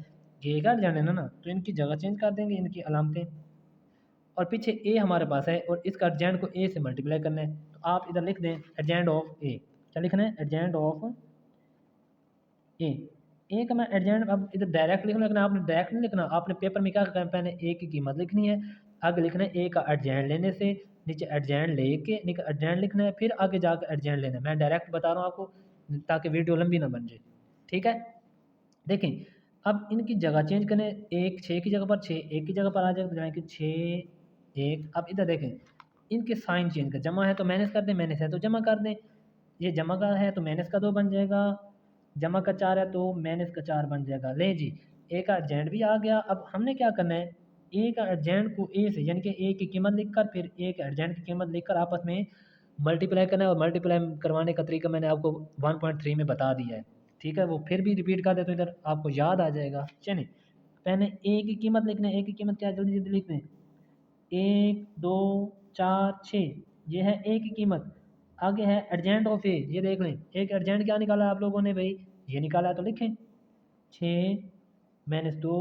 कि एक अर्जेंट है ना, तो इनकी जगह चेंज कर देंगे, इनकी अलामतें। और पीछे ए हमारे पास है और इसका अर्जेंट को ए से मल्टीप्लाई करना है, तो आप इधर लिख दें अर्जेंट ऑफ ए। क्या लिखना है, अर्जेंट ऑफ ए। ए का मैं एडजेंट अब इधर डायरेक्ट लिखना, लेकिन आपने डायरेक्ट नहीं लिखना, आपने पेपर में क्या करना है, पहले ए की कीमत लिखनी है, आगे लिखना है ए का एडजेंट लेने से, नीचे एडजेंट लेके नीचे एडजेंट लिखना है, फिर आगे जाकर एडजेंट लेना है। मैं डायरेक्ट बता रहा हूँ आपको ताकि वीडियो लंबी ना बन जाए, ठीक है। देखें अब इनकी जगह चेंज करें, एक 6 की जगह पर 6 एक की जगह पर आ जाएगा, तो जाएंगे 6 1। अब इधर देखें इनके साइन चेंज कर, जमा है तो माइनस कर दें, माइनस है तो जमा कर दें, ये जमा का है तो माइनस का 2 बन जाएगा, जमा का 4 है तो माइनस का 4 बन जाएगा। ले जी ए का अर्जेंट भी आ गया। अब हमने क्या करना है, ए का अर्जेंट को ए से यानी कि ए की कीमत लिखकर फिर ए के अर्जेंट की कीमत लिखकर आपस में मल्टीप्लाई करना है, और मल्टीप्लाई करवाने का तरीका मैंने आपको 1.3 में बता दिया है, ठीक है। वो फिर भी रिपीट कर देते, तो इधर आपको याद आ जाएगा। चलिए पहले ए की कीमत लिखना है, ए की कीमत क्या है जल्दी जल्दी लिख दें, 1 2 4 6, ये है ए की कीमत। आगे है अर्जेंट ऑफ ए, ये देख लें एक अर्जेंट क्या निकाला है आप लोगों ने भाई, ये निकाला है, तो लिखें 6 माइनस 2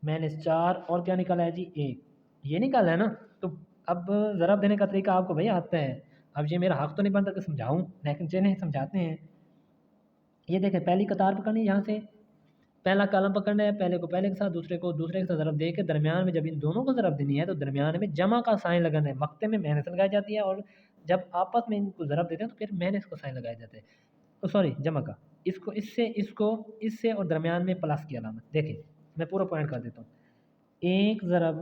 माइनस 4 और क्या निकाला है जी 1, ये निकाला है ना। तो अब ज़रब देने का तरीका आपको भाई आता है। अब ये मेरा हक तो नहीं बनता कि समझाऊं, लेकिन चलिए समझाते हैं। ये देखें पहली कतार पकड़नी है, यहाँ से पहला कॉलम पकड़ना है, पहले को पहले के साथ दूसरे को दूसरे के साथ ज़रब दे के दरमियान में जब इन दोनों को ज़रब देनी है तो दरमियान में जमा का साइन लगाना है, मक्ते में माइनस लगाई जाती है, और जब आपस में इनको ज़रब देते हैं तो फिर माइनस का साइन लगाया जाता है, तो सॉरी जमा का, इसको इससे और दरमियान में प्लस की अलामत। देखिए मैं पूरा पॉइंट कर देता हूँ, 1 ज़रब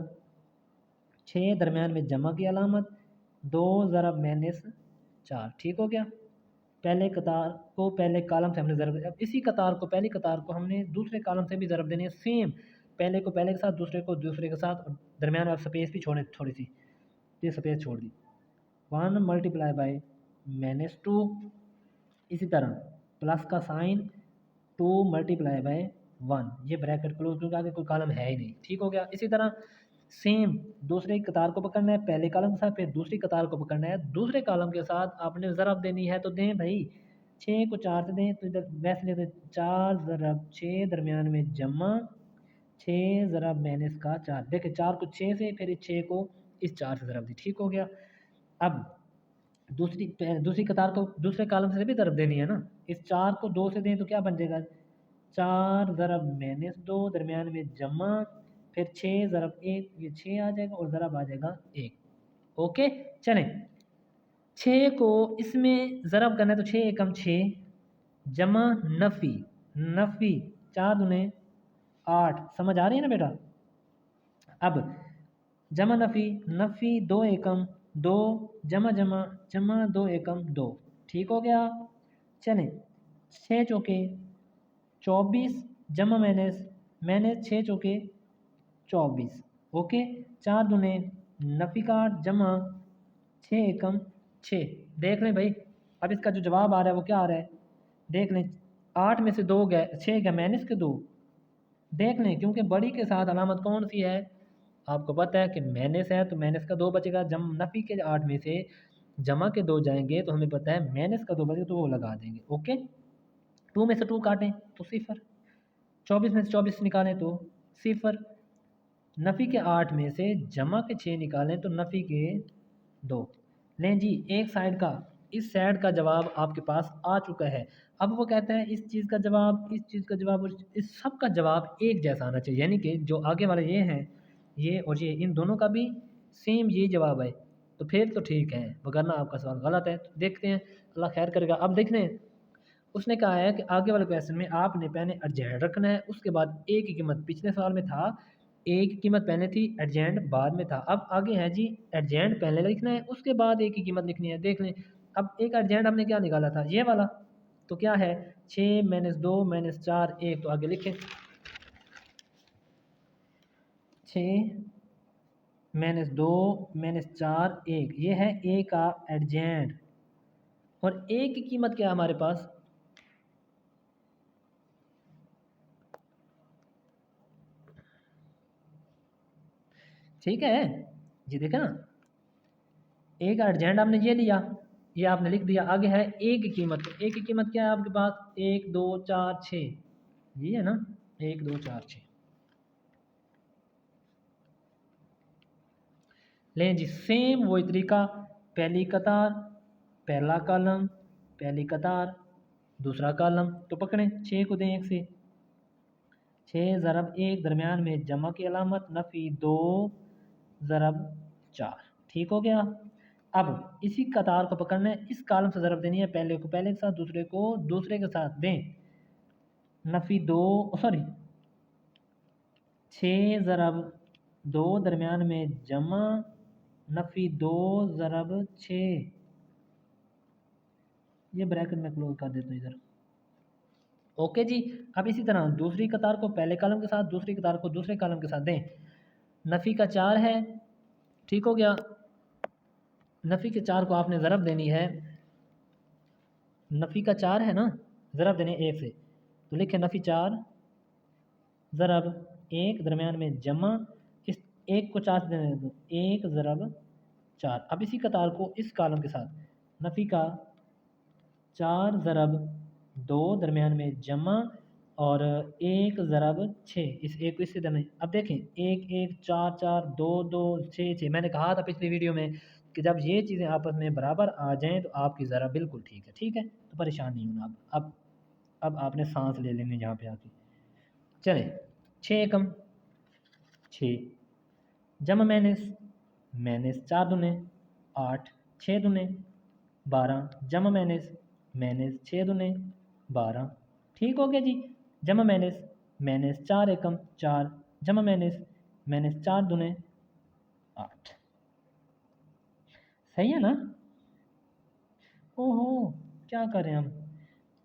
6 दरमियान में जमा की अलामत, 2 ज़रब माइनस 4, ठीक हो गया। पहले कतार को पहले कॉलम से हमने ज़रब दिया, अब इसी कतार को पहली कतार को हमने दूसरे कॉलम से भी ज़रब देनी है, सेम पहले को पहले के साथ दूसरे को दूसरे के साथ, और दरमियान में आप स्पेस भी छोड़ें थोड़ी सी, ये स्पेस छोड़ दी, 1 मल्टीप्लाई बाई -2, इसी तरह प्लस का साइन 2 मल्टीप्लाई बाई 1, ये ब्रैकेट क्लोज क्योंकि आगे कोई कॉलम है ही नहीं, ठीक हो गया। इसी तरह सेम दूसरे कतार को पकड़ना है पहले कॉलम के साथ, फिर दूसरी कतार को पकड़ना है दूसरे कॉलम के साथ, आपने ज़रब देनी है तो दें भाई, 6 को 4 से दें, तो इधर वैसे लेते 4 ज़रब 6 दरमियान में जमा 6 ज़रब माइनस का 4, देखिए 4 को 6 से फिर इस 6 को इस 4 से ज़रब दी, ठीक हो गया। अब दूसरी कतार को दूसरे कॉलम से भी ज़रब देनी है ना, इस 4 को 2 से दें तो क्या बन जाएगा, 4 ज़रब -2 दरमियान में जमा फिर 6 ज़रब 1, ये 6 आ जाएगा और ज़रब आ जाएगा 1। ओके चलें, 6 को इसमें ज़रब करना है तो 6 एकम 6 जमा नफ़ी, नफ़ी 4 दूने 8, समझ आ रही है ना बेटा। अब जमा नफ़ी, नफ़ी 2 एकम 2 जमा जमा जमा 2 एकम 2, ठीक हो गया। चलें 6 चौके 24 जमा माइनस माइनस 6 चौके 24, ओके। 4 दूने नफ़ी का 8 जमा 6 एकम 6, देख लें भाई अब इसका जो जवाब आ रहा है वो क्या आ रहा है, देख लें 8 में से 2 गए 6 गए माइनस के 2, देख लें क्योंकि बड़ी के साथ अलामत कौन सी है, आपको पता है कि माइनस है तो माइनस का 2 बचेगा, जम नफ़ी के 8 में से जमा के 2 जाएंगे तो हमें पता है माइनस का 2 बचेगा, तो वो लगा देंगे, ओके। 2 में से 2 काटें तो 0, 24 में से 24 निकालें तो 0, नफ़ी के 8 में से जमा के 6 निकालें तो नफ़ी के 2। लें जी एक साइड का, इस साइड का जवाब आपके पास आ चुका है। अब वो कहता है इस चीज़ का जवाब, इस चीज़ का जवाब और इस सब का जवाब एक जैसा आना चाहिए, यानी कि जो आगे वाले ये हैं ये और ये इन दोनों का भी सेम ये जवाब है तो फिर तो ठीक है, वरना आपका सवाल गलत है। तो देखते हैं, अल्लाह खैर करेगा। अब देखते हैं, उसने कहा है कि आगे वाले क्वेश्चन में आपने पहले एडजेंट रखना है, उसके बाद ए की कीमत, पिछले सवाल में था ए की कीमत पहले थी, एडजेंट बाद में था। अब आगे है जी एडजेंट पहले लिखना है, उसके बाद ए की कीमत लिखनी है। देख लें, अब एक एडजेंट हमने क्या निकाला था, ये वाला, तो क्या है 6 माइनस 2 माइनस 4 1, तो आगे लिखें 6 माइनस 2 माइनस 4 1, ये है ए का एडजेंट। और ए की कीमत क्या है हमारे पास, ठीक है जी, देखा ना, ए का एडजेंट आपने ये लिया, ये आपने लिख दिया। आगे है ए की कीमत, तो ए की कीमत क्या है आपके पास, 1 2 4 6, ये है ना, 1 2 4 6। लें जी, सेम वही तरीका, पहली कतार, पहला कॉलम, पहली कतार, दूसरा कॉलम, तो पकड़ें 6 को दें 1 से, 6 ज़रब 1 दरमियान में जमा की अलामत, नफ़ी 2 ज़रब 4, ठीक हो गया। अब इसी कतार को पकड़ना है, इस कॉलम से ज़रब देनी है, पहले को पहले के साथ, दूसरे को दूसरे के साथ दें, नफ़ी 2 सॉरी 6 ज़रब 2 दरमियान में जमा, नफ़ी 2 ज़रब 6, ये ब्रैकेट में क्लोज कर देता हूँ इधर। ओके जी। अब इसी तरह दूसरी कतार को पहले कॉलम के साथ, दूसरी कतार को दूसरे कॉलम के साथ दें, नफ़ी का 4 है, ठीक हो गया। नफ़ी के 4 को आपने ज़रब देनी है, नफ़ी का 4 है ना, ज़रब देने 1 से, तो लिखें नफ़ी 4 ज़रब 1 दरमियान में जमा, इस 1 को 4 से देने दो, 1 ज़रब 4। अब इसी कतार को इस कॉलम के साथ, नफ़ी का 4 ज़रब 2 दरमियान में जमा और 1 ज़रब 6, इस एक को इससे देना। अब देखें 1 1 4 4 2 2 6 6, मैंने कहा था पिछली वीडियो में कि जब ये चीज़ें आपस में बराबर आ जाएं तो आपकी ज़रा बिल्कुल ठीक है, ठीक है, तो परेशान नहीं होना। अब आपने सांस ले लेनी जहाँ पे आके। चले 6 एकम 6, जमा मैनेस, मैनेस 4 दूने 8, 6 दूने 12, जमा मैनेस, मैनेस 6 दूने 12, ठीक हो गया जी। जमा मैनेस, मैनेस 4 एकम 4, जमा मैनेस, मैनेस 4 दूने 8, सही है ना। ओहो, क्या करें हम,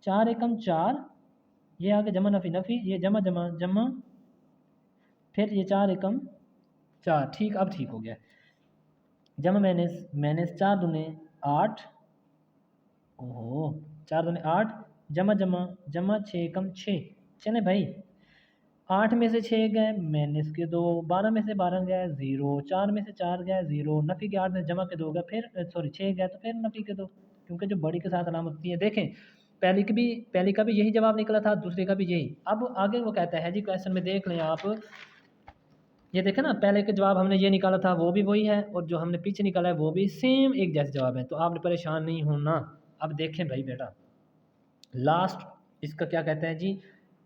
4 एकम 4, ये आगे जमा नफ़ी नफ़ी, ये जमा जमा जमा, फिर ये 4 एकम 4, ठीक, अब ठीक हो गया। जमा मैनेस, मैनेस 4 दूने 8, ओहो 4 दूने 8, जमा जमा जमा 6 कम 6, चले भाई 8 में से 6 गए, मैनेस के 2, 12 में से 12 गए 0, 4 में से 4 गए 0, नफ़ी के 8 में जमा के 2 गए, फिर सॉरी 6 गए तो फिर नफ़ी के 2, क्योंकि जो बड़ी के साथ अलामत होती है। देखें पहली का भी यही जवाब निकला था, दूसरे का भी यही। अब आगे वो कहता है जी, क्वेश्चन में देख लें आप, ये देखें ना, पहले के जवाब हमने ये निकाला था वो भी वही है, और जो हमने पीछे निकाला है वो भी सेम एक जैसे जवाब है, तो आपने परेशान नहीं होना। अब देखें भाई बेटा, लास्ट इसका क्या कहते हैं जी,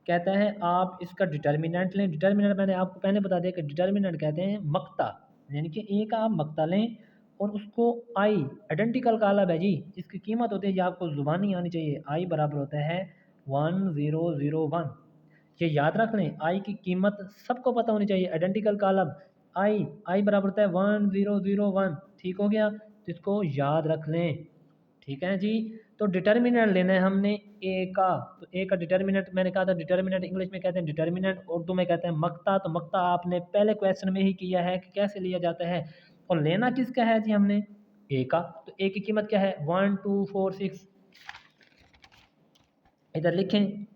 कहता है आप इसका डिटर्मिनेंट लें। डिटर्मिनेंट मैंने आपको पहले बता दिया कि डिटर्मिनेंट कहते हैं मक्ता, यानी कि ए का आप मक्ता लें और उसको आई, आइडेंटिकल का अलग है जी, इसकी कीमत होती है, ये आपको ज़ुबानी आनी चाहिए, आई बराबर होता है 1001, ये याद रख लें। आई की कीमत सबको पता होनी चाहिए, आइडेंटिकल का अलग, आई बराबर होता है 1001, ठीक हो गया, तो इसको याद रख लें, ठीक है जी। तो डिटर्मिनेंट लेना है हमने ए का, तो ए का डिटर्मिनेंट मैंने कहा था, डिटर्मिनेंट इंग्लिश में कहते हैं डिटर्मिनेंट, उर्दू में कहते हैं मक्ता। तो मक्ता आपने पहले क्वेश्चन में ही किया है कि कैसे लिया जाता है, और लेना किसका है जी हमने, ए का। तो ए की कीमत क्या है 1 2 4 6, इधर लिखें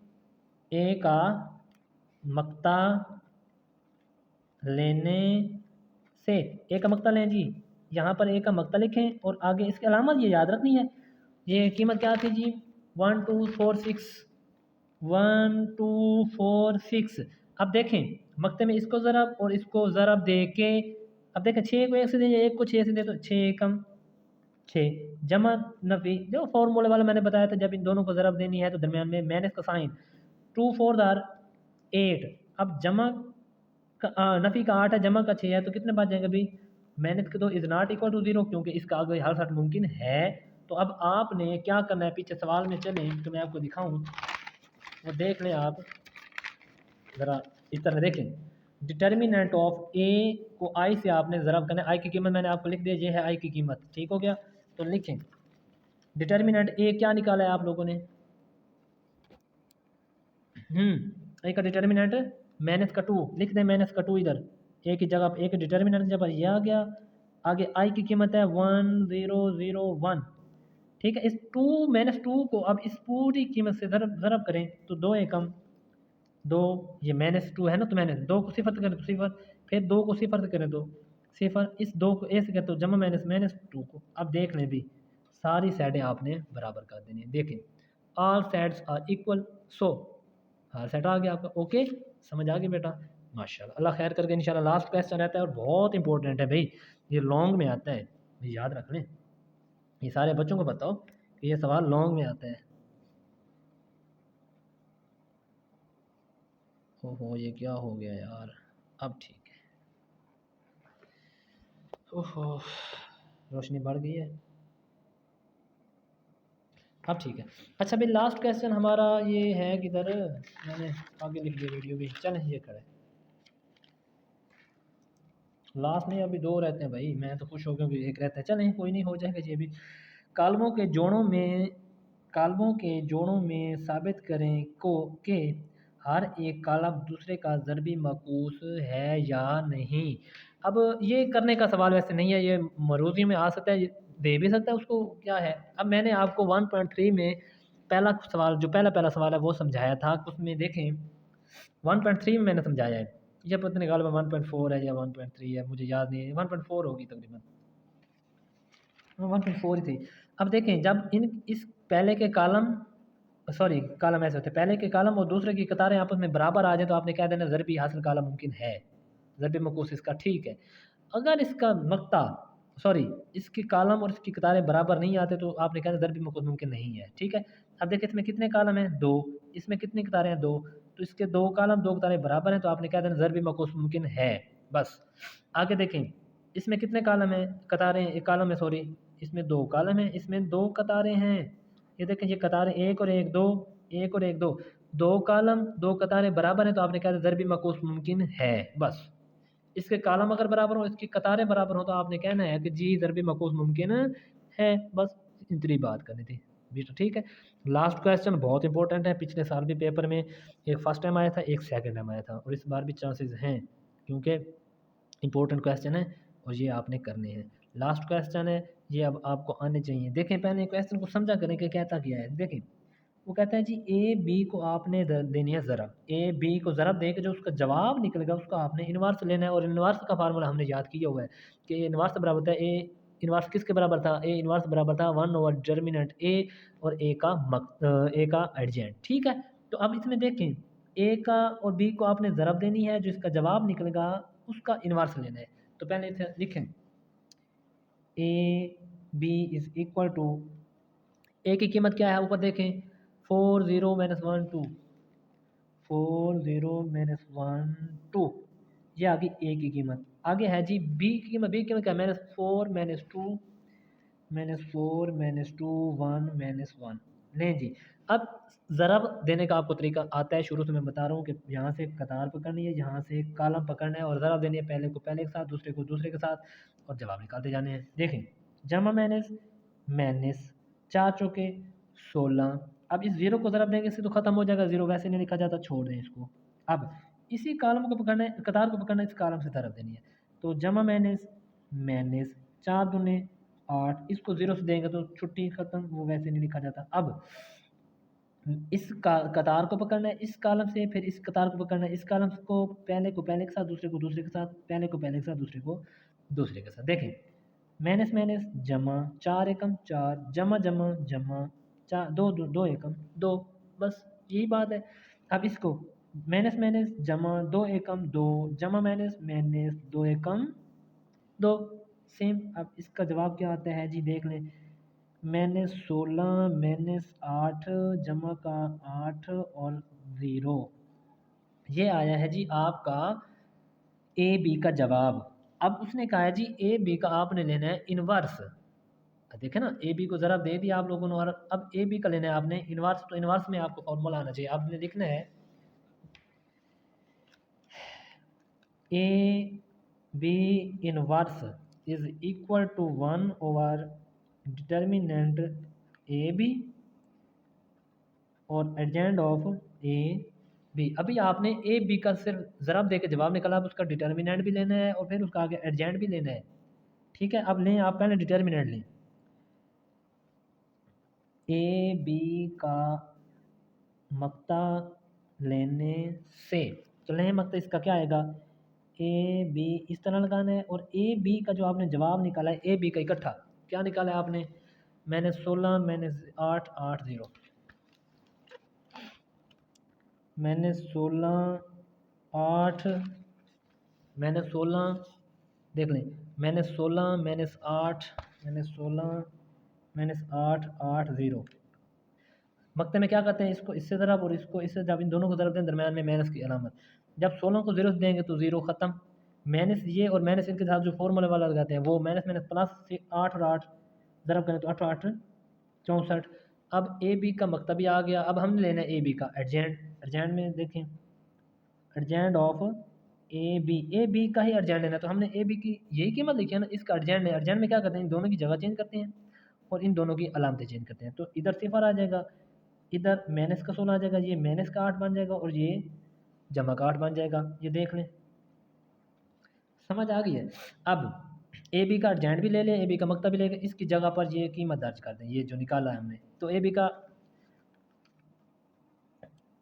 ए का मक्ता लेने से, ए का मक्ता लें जी, यहाँ पर ए का मक्ता लिखें और आगे इसकी अलामत ये याद रखनी है। ये कीमत क्या आती है जी 1 2 4 6, 1 2 4 6। अब देखें मक्ते में इसको ज़रब और इसको ज़रब दे के, अब देखें 6 को 1 से दें, 1 को 6 से दे, तो 6 कम 6, जमा नफ़ी, जो फॉर्मूले वाला मैंने बताया था, जब इन दोनों को ज़रब देनी है तो दरमियान में माइनस का साइन, 2 4 दार 8। अब जमा का नफ़ी का 8 है, जमा का 6 है, तो कितने बच जाएंगे भाई माइनस के 2 इज़ नॉट इक्वल टू 0 क्योंकि इसका आगे हर साथ मुमकिन है। तो अब आपने क्या करना है, पीछे सवाल में चलें तो मैं आपको दिखाऊं, वो देख लें आप ज़रा इस तरह देखें। डिटर्मिनेंट ऑफ ए को आई से आपने ज़रा करना है। आई की कीमत मैंने आपको लिख दिया, ये है आई की कीमत, ठीक हो गया। तो लिखें डिटर्मिनेंट ए क्या निकाला है आप लोगों ने, ए का डिटर्मिनेंट माइनस का 2 लिख दें, माइनस का 2 इधर ए की जगह, ए के डिटर्मिनेंट की जगह ये आ गया। आगे आई की कीमत है 1001, ठीक है। इस 2 -2 को अब इस पूरी कीमत से ज़रब करें तो 2 एकम 2, ये -2 है ना, तो मैंने 2 को सिफर करें तो सिफर, फिर 2 को सिफर से करें तो सिफर, इस 2 को ए से करें तो जमा -2 को। अब देख लें भी सारी साइडें आपने बराबर कर देनी है। देखें all sides are equal, so हर सेट आ गया आपका। ओके, समझ आ गया बेटा, माशाल्लाह, अल्लाह खैर करके। इंशाल्लाह लास्ट क्वेश्चन रहता है और बहुत इंपॉर्टेंट है भाई, ये लॉन्ग में आता है, ये याद रख लें, ये सारे बच्चों को बताओ कि ये सवाल लॉन्ग में आता है। ओहो ये क्या हो गया यार, अब ठीक है। ओहो रोशनी बढ़ गई है, अब ठीक है। अच्छा भाई लास्ट क्वेश्चन हमारा ये है, किधर मैंने आगे लिख दिया वीडियो भी, चलें ये खड़े लास्ट में, अभी 2 रहते हैं भाई, मैं तो खुश हो गया कि 1 रहता है। चलें कोई नहीं, हो जाएगा ये भी। कालमों के जोड़ों में, कालमों के जोड़ों में साबित करें को कि हर एक कालम दूसरे का ज़रबी मकूस है या नहीं। अब ये करने का सवाल वैसे नहीं है, ये मरूज़ी में आ सकता है, दे भी सकता है उसको, क्या है। अब मैंने आपको 1.3 में पहला सवाल, जो पहला सवाल है वो समझाया था, उसमें देखें 1.3 में मैंने समझाया है, ये पता नहीं गालिबा 1.4 है या 1.3 है, मुझे याद नहीं है, 1.4 होगी तकरीबन, 1.4 ही थी। अब देखें जब इन इस पहले के कॉलम, सॉरी कॉलम ऐसे होते हैं, पहले के कॉलम और दूसरे की कतारें आपस में बराबर आ जाए तो आपने कह देना ज़रबी हासिल कॉलम मुमकिन है, ज़रबी मकूस इसका ठीक है। अगर इसका मक्ता, सॉरी इसकी कॉलम और इसकी कतारें बराबर नहीं आते तो आपने कहना ज़रबी मकूस मुमकिन नहीं है, ठीक है। अब देखिए इसमें कितने कॉलम हैं, 2, इसमें कितनी कतारें हैं, 2, तो इसके 2 कॉलम 2 कतारें बराबर हैं तो आपने कह देना ज़रबी मकूस मुमकिन है, बस। आगे देखें इसमें कितने कॉलम हैं, कतारें, एक कॉलम है सॉरी, इसमें 2 कॉलम हैं, इसमें 2 कतारें हैं। ये देखें ये कतारें 1 और 1 2, 1 और 1 2, 2 कॉलम 2 कतारें बराबर हैं तो आपने कहा ज़रबी मकूस मुमकिन है, बस। इसके कॉलम अगर बराबर हो, इसकी कतारें बराबर हो तो आपने कहना है कि जी ज़रबी मकूस मुमकिन है, बस इतनी बात करनी थी बेटा, ठीक है। लास्ट क्वेश्चन बहुत इंपॉर्टेंट है, पिछले साल भी पेपर में एक फर्स्ट टाइम आया था, एक सेकंड टाइम आया था, और इस बार भी चांसेस हैं क्योंकि इंपॉर्टेंट क्वेश्चन है और ये आपने करने हैं। लास्ट क्वेश्चन है, ये अब आपको आने चाहिए। देखें पहले क्वेश्चन को समझा करें कि कहता क्या है। देखें वो कहता है जी ए बी को आपने देनी है ज़रब, ए बी को ज़रब दे के जो उसका जवाब निकलेगा उसका आपने इन्वर्स लेना है, और इन्वर्स का फार्मूला हमने याद किया हुआ है कि इन्वर्स बराबर होता है ए, इन्वर्स किसके बराबर था, ए इन्वर्स बराबर था 1/डिटर्मिनेंट ए और ए का एडजेंट, ठीक है। तो अब इसमें देखें ए का और बी को आपने ज़रब देनी है, जो इसका जवाब निकलेगा उसका इन्वर्स लेना है। तो पहले इसे लिखें A B is equal to, A की कीमत क्या है ऊपर देखें 4 0 - 1 2, 4 0 - 1 2, ये आ गई ए की कीमत। आगे है जी बी की कीमत, बी की कीमत क्या है, -4 -2 -4 -2 1 -1। लें जी, अब ज़रब देने का आपको तरीका आता है, शुरू से मैं बता रहा हूँ कि यहाँ से कतार पकड़नी है, यहाँ से कॉलम पकड़ना है, और ज़रब देनी है पहले को पहले के साथ, दूसरे को दूसरे के साथ, और जवाब निकालते जाने हैं। देखें जमा माइनस माइनस 4 चौके 16, अब इस ज़ीरो को ज़रब देंगे इससे तो ख़त्म हो जाएगा, ज़ीरो वैसे नहीं लिखा जाता, छोड़ दें इसको। अब इसी कॉलम को पकड़ना है, कतार को पकड़ना है, इस कॉलम से ज़रब देनी है, तो जमा माइनस माइनस 4 दूने 8, इसको ज़ीरो से देंगे तो छुट्टी ख़त्म, वो वैसे नहीं लिखा जाता। अब इस कतार को पकड़ना है इस कॉलम से, फिर इस कतार को पकड़ना है इस कॉलम को पहले के साथ, दूसरे को दूसरे के साथ, पहले को पहले के साथ, दूसरे को दूसरे के साथ। देखें माइनस माइनस जमा 4 एकम 4, जमा जमा जमा 4 2 2 2 एकम 2, बस यही बात है। अब इसको माइनस माइनस जमा 2 एकम 2, जमा माइनस माइनस 2 एकम 2, सेम। अब इसका जवाब क्या आता है जी, देख लें -16 -8 जमा का 8 और 0, ये आया है जी आपका ए बी का जवाब। अब उसने कहा है जी ए बी का आपने लेना है इनवर्स। देखे ना, ए बी को ज़रा दे दिया आप लोगों ने, और अब ए बी का लेना है आपने इनवर्स। तो इनवर्स में आपको फॉर्मूला आना चाहिए, आपने लिखना है A B inverse is equal to 1 determinant A B और एडजेंट ऑफ ए बी। अभी आपने ए बी का सिर्फ ज़रा दे के जवाब निकाला, अब उसका डिटर्मिनेंट भी लेना है और फिर उसका आगे एडजेंट भी लेना है। ठीक है, अब लें आप पहले डिटर्मिनेंट लें। ए बी का मक्ता लेने से, तो लें मक्ता इसका क्या आएगा, ए बी इस तरह लगाना है, और ए बी का जो आपने जवाब निकाला है ए बी का इकट्ठा क्या निकाला है आपने, मैंने 16 मैंने 8 8 0, मैंने 16 8 मैंने 16 देख लें, मैंने 16 मैंने 8 मैंने 16 मैंने 8 8 0। मक्ते में क्या करते हैं, इसको इससे ज़रब और इसको इससे, जब इन दोनों को ज़रब दें दरम्यान में माइनस की अलामत, जब 16 को 0 से देंगे तो 0 ख़त्म, माइनस ये और माइनस इनके साथ जो फॉर्मूले वाला लगाते हैं वो माइनस माइनस प्लस से 8 और 8 ज़रब करें तो 8 8 64। अब ए बी का मकता भी आ गया, अब हमने लेना है ए बी का एडजेंट। एडजेंट में देखें, एडजेंट ऑफ ए बी का ही एडजेंट लेना, तो हमने ए बी की यही कीमत लिखी है ना, इसका एडजेंट है। एडजेंट में क्या करते हैं, इन दोनों की जगह चेंज करते हैं और इन दोनों की अलामतें चेंज करते हैं। तो इधर सिफर आ जाएगा, इधर माइनस का 16 आ जाएगा, ये माइनस का 8 बन जाएगा और ये जमा का 8 बन जाएगा। ये देख लें, समझ आ गई है। अब ए बी का एडजेंट भी ले लें, ए बी का मकता भी ले लें, इसकी जगह पर ये कीमत दर्ज कर दें, ये जो निकाला है हमने। तो ए बी का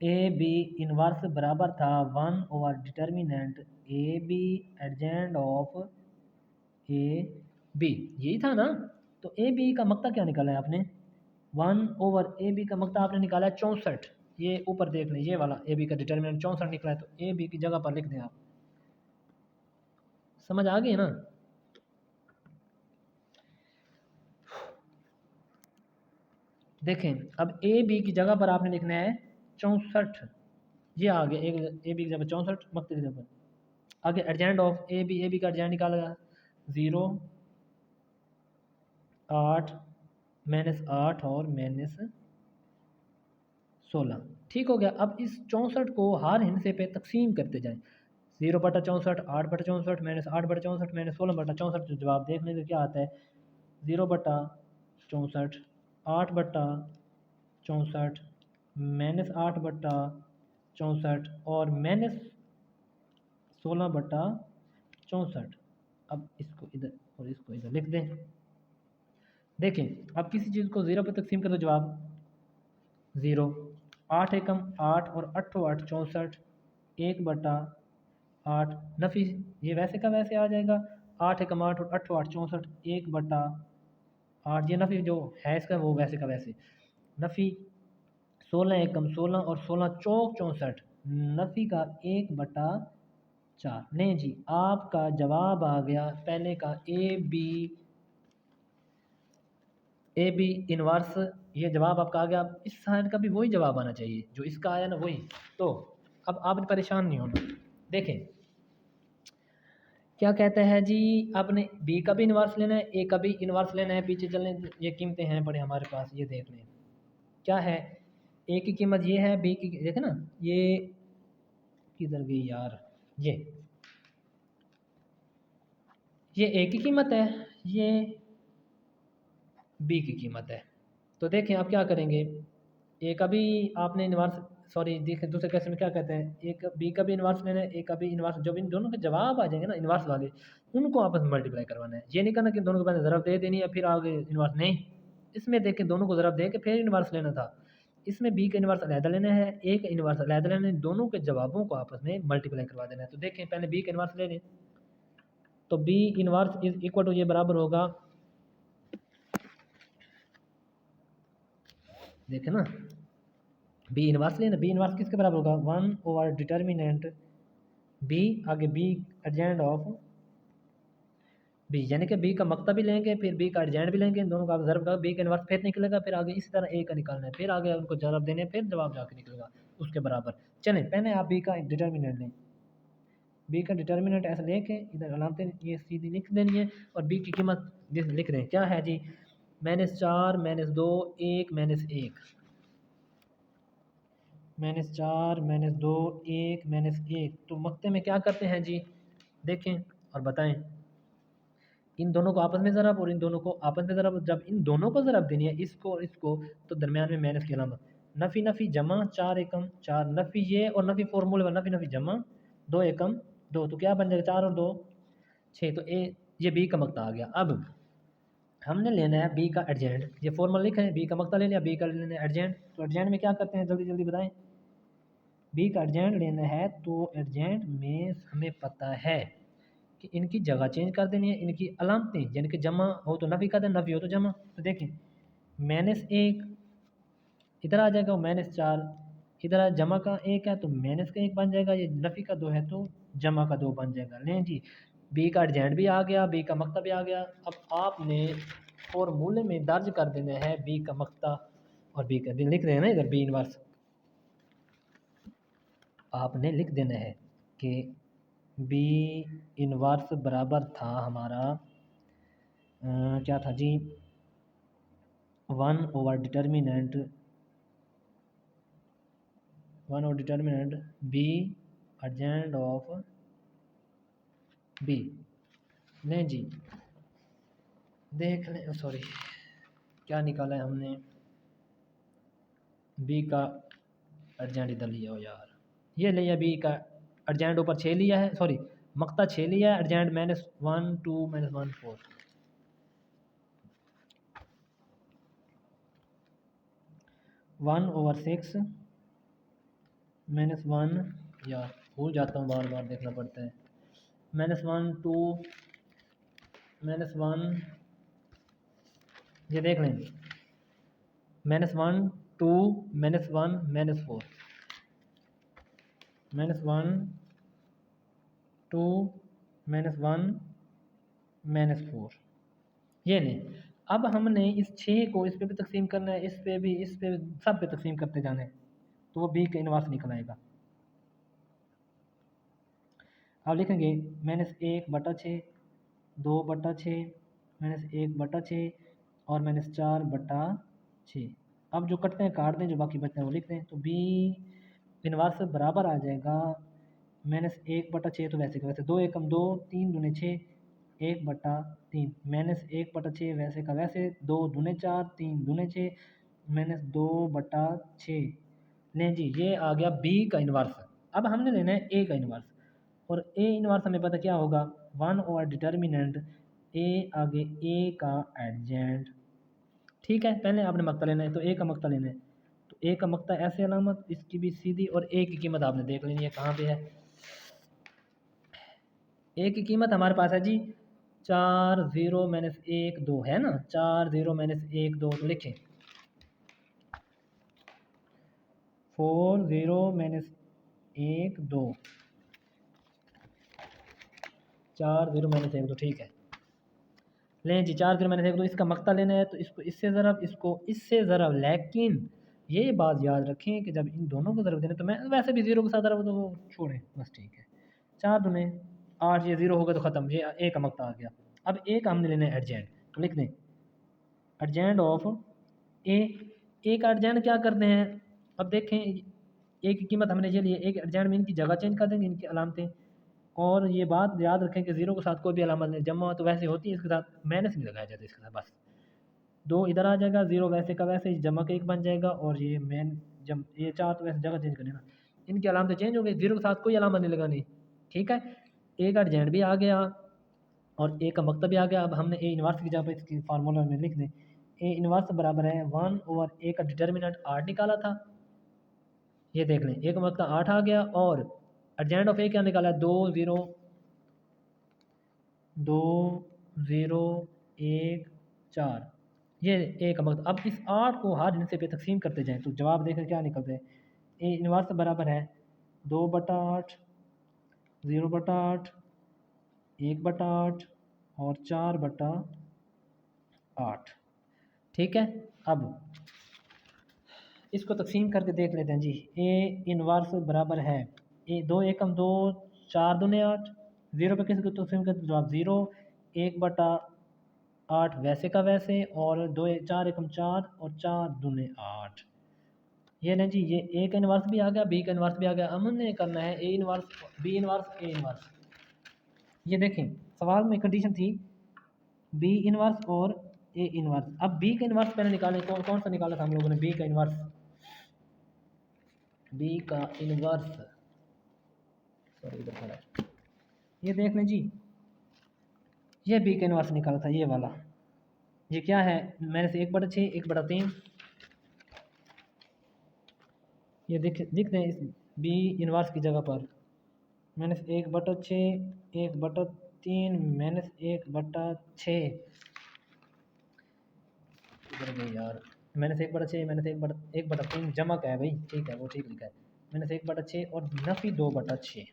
ए बी इनवर्स बराबर था 1 determinant A B adjoint of A B, यही था ना। तो ए बी का मकता क्या निकाला है आपने, 1 ए बी का मकता आपने निकाला है 64। ये ऊपर देख लें, ये वाला ए बी का डिटर्मिनेंट 64 निकला है, तो ए बी की जगह पर लिख दें आप। समझ आ गई ना। देखें, अब ए बी की जगह पर आपने लिखना है 64, ये आ गया, एक ए बी की जगह 64 मकते की जगह पर। आगे एडजेंट ऑफ ए बी का एडजेंट निकालेगा 0 8 माइनस 8 और माइनस 16। ठीक हो गया। अब इस 64 को हर हिस्से पे तकसीम करते जाएं, 0/64 8/64 माइनस 8/64 माइनस 16/64। जो जवाब देख लेंगे क्या आता है, 0/64 8/64 माइनस 8/64 और माइनस 16/64। अब इसको इधर और इसको इधर लिख दें। देखें, अब किसी चीज़ को 0 पर तकसीम करो, जवाब 0, 8 एकम 8 और 8 8 64, 1/8 नफी, ये वैसे का वैसे आ जाएगा, 8 एकम 8 और 8 8 64, 1/8, ये नफी जो है इसका वो वैसे का वैसे। नफी 16 एकम 16 और 16 चौक 64, नफी का 1/4। नहीं जी, आपका जवाब आ गया पहले का ए बी इनवर्स, ये जवाब आपका आ गया। इस साइड का भी वही जवाब आना चाहिए जो इसका आया ना, वही। तो अब आपने परेशान नहीं होना। देखें क्या कहता है जी, आपने बी का भी इनवर्स लेना है, ए का भी इनवर्स लेना है। पीछे चलें, ये कीमतें हैं बड़े हमारे पास, ये देख लें क्या है। ए की कीमत ये है, बी की देखें ना, ये किधर गई यार, ये ए की कीमत है, ये बी की कीमत है। तो देखें आप क्या करेंगे, ए का भी आपने इन्वर्स, सॉरी देखें दूसरे केस में क्या कहते हैं, एक बी का भी इन्वर्स लेना है, ए का भी इन्वर्स, जब इन दोनों के जवाब आ जाएंगे ना इन्वर्स वाले, उनको आपस में मल्टीप्लाई करवाना है। ये नहीं करना कि दोनों को पहले ज़रब दे देनी है फिर आगे इन्वर्स, नहीं। इसमें देखें दोनों को ज़रब दे के फिर इन्वर्स लेना था, इसमें बी का इन्वर्स अलहदा लेना है, ए का इन्वर्स अलहदा लेना है, दोनों के जवाबों को आपस में मल्टीप्लाई करवा देना है। तो देखें पहले बी का इन्वर्स ले लें, तो B inverse is equal to, ये बराबर होगा, देखें ना, बी इनवर्स लेना, बी इनवर्स किसके बराबर होगा, 1 डिटर्मिनेंट बी, आगे बी एडजेंट ऑफ बी, यानी कि बी का मकता भी लेंगे फिर बी का एडजेंट भी लेंगे, इन दोनों का आप ज़रब का बी का इनवर्स फिर निकलेगा, फिर आगे इसी तरह ए का निकालना है, फिर आगे उनको ज़रब देने, फिर जवाब जाके निकलेगा उसके बराबर। चलें पहले आप बी का डिटर्मिनेंट लें, बी का डिटर्मिनेंट ऐसे लेके इधर अलामतें ये सीधी लिख देनी है और बी की कीमत लिख दें। क्या है जी, -4 -2 1 -1, -4 -2 1 -1। तो मक्ते में क्या करते हैं जी, देखें और बताएं। इन दोनों को आपस में ज़रब और इन दोनों को आपस में ज़रब। जब इन दोनों को ज़रब देनी है, इसको और इसको, तो दरमियान में माइनस की अलामत। नफ़ी नफ़ी जमा 4 एकम 4, नफ़ी ये और नफ़ी फॉर्मूले में नफ़ी नफ़ी जमा 2 एकम 2, तो क्या बन जाएगा 4 और 2 6। तो ये बी का मक्ता आ गया। अब हमने लेना है बी का एडजेंट। ये फॉर्मूला लिखा है, बी का मक्ता ले लिया, बी का लेना है एडजेंट। तो एडजेंट में क्या करते हैं, जल्दी जल्दी बताएं। बी का एडजेंट लेना है तो एडजेंट में हमें पता है कि इनकी जगह चेंज कर देनी है, इनकी अलामतें, यानी कि जमा हो तो नफ़ी कर दें, नफ़ी हो तो जमा। तो देखें -1 इधर आ जाएगा, -4 इधर जमा का 1 है तो माइनस का 1 बन जाएगा, ये नफ़ी का 2 है तो जमा का 2 बन जाएगा। लें जी, बी का एडजेंट भी आ गया, बी का मक्ता भी आ गया। अब आपने फॉर्मूले में दर्ज कर देना है बी का मक्ता और बी का लिख देना है इधर बी इनवर्स। आपने लिख देना है कि बी इनवर्स बराबर था हमारा क्या था जी, 1/डिटर्मिनेंट बी एडजेंट ऑफ बी। नहीं जी, देख लें, सॉरी क्या निकाला है हमने, बी का एडजेंट इधर लिया हो यार, ये लिया बी का एडजेंट ऊपर 6 लिया है, सॉरी मक्ता 6 लिया है, एडजेंट -1 2 -1 4। 1/6 -1, यार भूल जाता हूँ, बार बार देखना पड़ता है। -1 2 -1, ये देख लें, -1 2 -1 -4, -1 2 -1 -4, ये नहीं। अब हमने इस 6 को इस पे भी तकसीम करना है, इस पे भी, इस पे भी, सब पे तकसीम करते जाना है, तो वो बी का इनवर्स निकल आएगा। अब लिखेंगे -1/6 2/6 -1/6 और -4/6। अब जो कटते हैं काट दें, जो बाकी बचते हैं वो लिख दें। तो बी इनवर्स बराबर आ जाएगा -1/6, तो वैसे का वैसे 2 एकम 2 3 दूने 6 1/3 -1/6 वैसे का वैसे 2 दूने 4 3 दूने 6 -2/6। लें जी, ये आ गया बी का इनवर्स। अब हमने लेना है ए का इनवर्स, और ए इनवर्स हमें पता क्या होगा, 1/डिटर्मिनेंट ए आगे ए का एडजेंट। ठीक है, पहले आपने मक्ता लेना है तो ए का मक्ता लेना है। तो ए का मक्ता ऐसे अलामत, इसकी भी सीधी, और ए की कीमत आपने देख लेनी है कहाँ पे है। ए की कीमत हमारे पास है जी 4 0 -1 2 है ना, 4 0 -1 2, तो लिखें 4 0 -1 2, 4 0 -1 2, ठीक है। लें जी, 4 0 -1 2, इसका मक्ता लेना है तो इसको इससे ज़रब, इसको इससे ज़रब। लेकिन ये बात याद रखें कि जब इन दोनों को ज़रब देना, तो मैं वैसे भी 0 के साथ ज़रब, तो वो छोड़ें बस, ठीक है। 4 दूने 8, ये 0 होगा तो ख़त्म, ये ए का मक्ता आ गया। अब ए का हमने लेना है एडजेंट, तो लिख दें एडजेंट ऑफ ए। ए का एडजेंट क्या करते हैं, अब देखें, ए की कीमत हमने ये ली है, एक एडजेंट में इनकी जगह चेंज कर देंगे, इनकी अलामतें। और ये बात याद रखें कि 0 के साथ कोई भी अलामत नहीं, जमा तो वैसे होती है, इसके साथ माइनस नहीं लगाया जाता, इसके साथ बस 2 इधर आ जाएगा, 0 वैसे का वैसे जमा का 1 बन जाएगा, और ये मेन जम ये 4 तो वैसे जगह चेंज करनी ना, इनकी अलामतें चेंज हो गई, 0 के साथ कोई अलामत नहीं लगानी। ठीक है, ए का एडजेंट भी आ गया और ए का मकतब भी आ गया। अब हमने ए इनवर्स की जगह पर इसकी फार्मूला में लिख दें, ए इनवर्स बराबर है 1/ए का डिटर्मिनेंट 8 निकाला था, ये देख लें, ए का मकतब 8 आ गया, और एडजेंट ऑफ ए क्या निकाला, 2 0 2 0 1 4, ये ए का मकसद। अब इस 8 को हर हिस्से पे तकसीम करते जाएं तो जवाब देखें क्या निकलता है। ए इनवर्स बराबर है 2/8 0/8 1/8 और 4/8। ठीक है, अब इसको तकसीम करके देख लेते हैं जी। ए इनवर्स बराबर है, ए 2 एकम 2 4 दूने 8, 0 पे किसी को तो सिम का जवाब 0, 1/8 वैसे का वैसे, और 4 एकम 4 और 4 दूने 8। ये नहीं जी, ये ए का इन्वर्स भी आ गया, बी का इन्वर्स भी आ गया। हमने करना है A inverse, B inverse, A inverse. ये देखें सवाल में कंडीशन थी बी इन्वर्स और ए इन्वर्स। अब बी का इन्वर्स पहले निकालें, कौन कौन सा निकाला था हम लोगों ने बी का इन्वर्स? बी का इन्वर्स, सॉरी इधर खड़ा है, ये देख लें जी, ये बी का इन्वर्स निकाला था, ये वाला। ये क्या है? मैंने से 1/6, 1/3। ये लिख दें इस बी इन्वर्स की जगह पर -1/6, 1/3, -1/6। इधर गई यार, -1/6, -1/3 जमा का है भाई, ठीक है वो ठीक लिखा है। -1/6 और नफ़ी 2/6,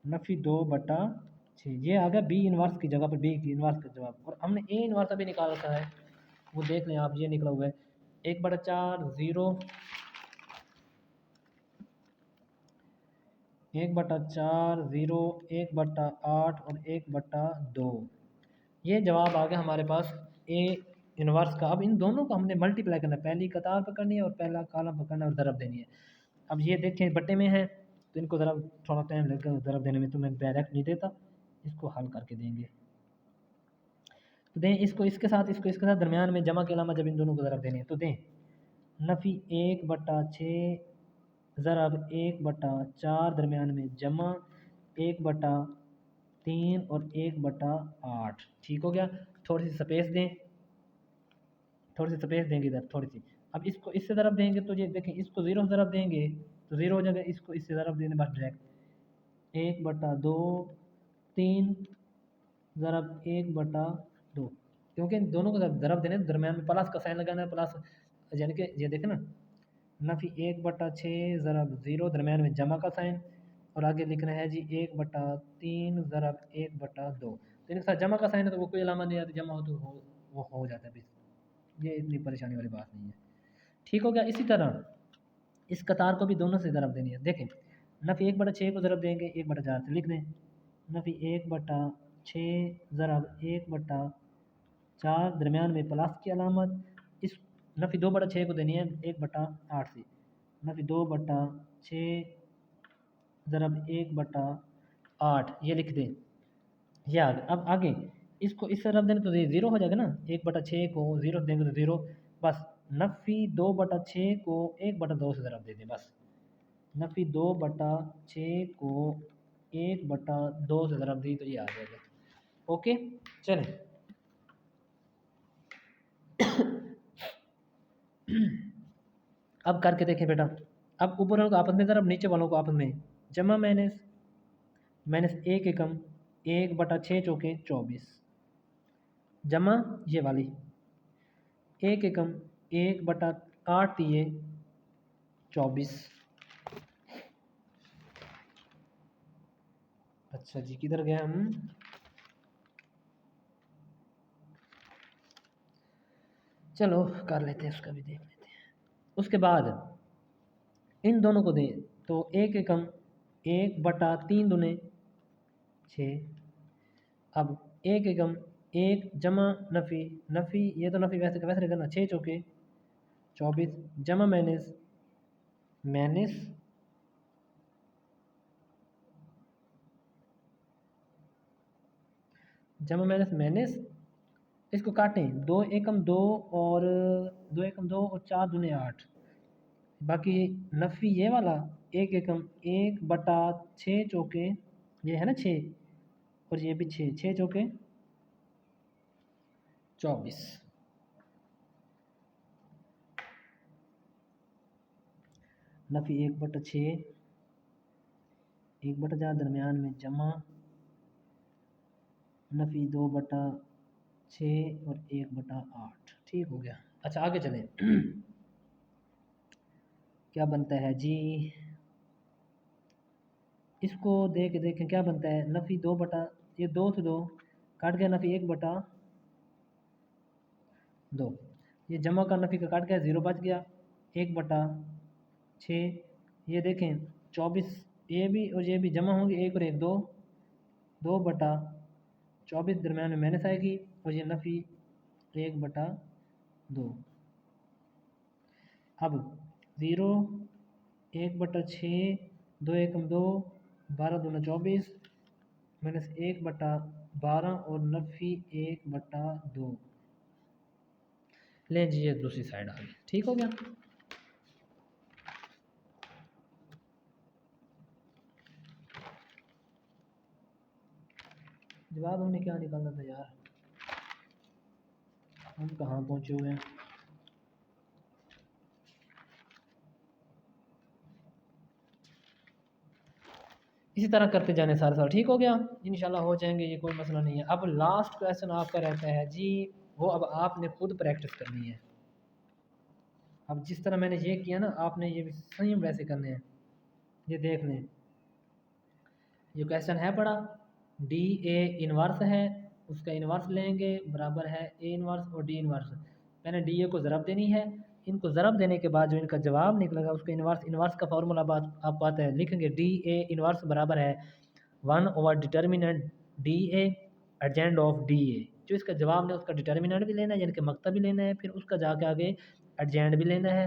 नफ़ी 2/6, ये आ गया बी इन्वर्स की जगह पर, बी की इन्वर्स का जवाब। और हमने ए इन्वर्स अभी निकाल रखा है, वो देख लें आप, ये निकला हुआ है 1/4 0, 1/4 0, 1/8 और 1/2। ये जवाब आ गया हमारे पास ए इन्वर्स का। अब इन दोनों को हमने मल्टीप्लाई करना है, पहली कतार पकड़नी है और पहला कॉलम पकड़ना है और ज़रब देनी है। अब ये देखें बट्टे में है तो इनको ज़रा थोड़ा टाइम लगेगा ज़रब देने में, तो मैं डायरेक्ट नहीं देता, इसको हल करके देंगे। तो दें इसको इसके साथ, इसको इसके साथ, दरमियान में जमा के अलावा जब इन दोनों को ज़रब देनी है तो दें नफ़ी 1/6 ज़रब 1/4, दरमियान में जमा 1/3 और 1/8। ठीक हो गया। थोड़ी सी स्पेस दें, थोड़ी सी स्पेस देंगे इधर थोड़ी सी। अब इसको इससे ज़रब देंगे तो ये देखें, इसको 0 से ज़रब देंगे तो 0 हो जाएगा, इसको इससे ज़रब देने बस डायरेक्ट 1/2, 3 ज़रब 1/2, क्योंकि इन दोनों को जब ज़रब देने दरमियान में प्लस का साइन लगाना है, प्लस यानी कि ये देखें ना, नफ़ी 1/6 ज़रब 0, दरमियान में जमा का साइन, और आगे लिखना है जी 1/3 ज़रब 1/2। तो इनके साथ जमा का साइन है तो वो कोई अलामा नहीं आती, जमा हो तो वो हो जाता है, बस ये इतनी परेशानी वाली बात नहीं है। ठीक हो गया। इसी तरह इस कतार को भी दोनों से ज़रब देनी है। देखें नफ़ी 1/6 को ज़रब देंगे 1/4 से, लिख दें नफ़ी 1/6 ज़रब 1/4, दरमियान में प्लस की अलामत। इस नफ़ी 2/6 को देनी है 1/8 से, नफ़ी 2/6 ज़रब 1/8, ये लिख दें, ये आ गया। अब आगे इसको इस तरफ देने तो ये 0 हो जाएगा ना, 1/6 को 0 देंगे तो 0, बस नफ़ी 2/6 को 1/2 से ज़रब दे दें, बस नफ़ी 2/6 को 1/2 से ज़रब दी तो ये आ जाएगा। ओके चलें। अब करके देखें बेटा, अब ऊपर वालों को आपस में ज़रब, नीचे वालों को आपस में जमा माइनस 1 एकम 1/6 चौके 24, जमा ये वाली 1 एकम 1/8 दिए 24। अच्छा जी किधर गए हम? चलो कर लेते हैं, उसका भी देख लेते हैं। उसके बाद इन दोनों को दें तो 1 एकम 1/3 दूने 6, अब 1 एकम 1 जमा नफ़ी, नफ़ी ये तो नफ़ी वैसे का वैसे रहेगा ना, 6 चौके 24, जमा माइनस माइनस जमा माइनस माइनस, इसको काटें 2 एकम 2 और 2 एकम 2 और 4 दूने 8, बाकी नफ़ी ये वाला 1 एकम 1/6 चौके, ये है ना 6, और ये भी 6, 6 चौके 24, नफ़ी 1/6, 1/4 दरमियान में जमा, नफ़ी 2/6 और 1/8। ठीक हो गया। अच्छा आगे चलें। क्या बनता है जी, इसको दे के देखें क्या बनता है। नफ़ी 2 बटा, ये 2 से 2 काट गया, नफ़ी 1/2, ये जमा का नफ़ी का काट गया, 0 बच गया, 1/6, ये देखें 24 ये भी और ये भी जमा होंगे, 1 और 1 2, 2/24 दरम्यान में माइनस आएगी और ये नफ़ी 1/2। अब 0, 1/6, 2 एकम 2, 12 दूना 24, माइनस 1/12 और नफ़ी 1/2। ले जी, ये दूसरी साइड आ गई। ठीक हो गया। जवाब हमने क्या निकालना था यार, हम कहाँ पहुँचे हुए हैं। इसी तरह करते जाने सारे साल। ठीक हो गया, इंशाल्लाह हो जाएंगे, ये कोई मसला नहीं है। अब लास्ट क्वेश्चन आपका रहता है जी, वो अब आपने खुद प्रैक्टिस करनी है। अब जिस तरह मैंने ये किया ना, आपने ये भी सेम वैसे करने हैं। ये देख लें, ये क्वेश्चन है बड़ा, डी ए इनवर्स है, उसका इनवर्स लेंगे बराबर है ए इनवर्स और डी इनवर्स। मैंने डी ए को ज़रब देनी है, इनको ज़रब देने के बाद जो इनका जवाब निकलेगा उसका इनवर्स, इनवर्स का फार्मूला आप पाते हैं, लिखेंगे डी ए इनवर्स बराबर है 1/डिटर्मिनेंट D A adjoint of D A. जो इसका जवाब है उसका डिटर्मिनेंट भी लेना है, यानी कि मकता भी लेना है, फिर उसका जाके आगे एडजेंड भी लेना है,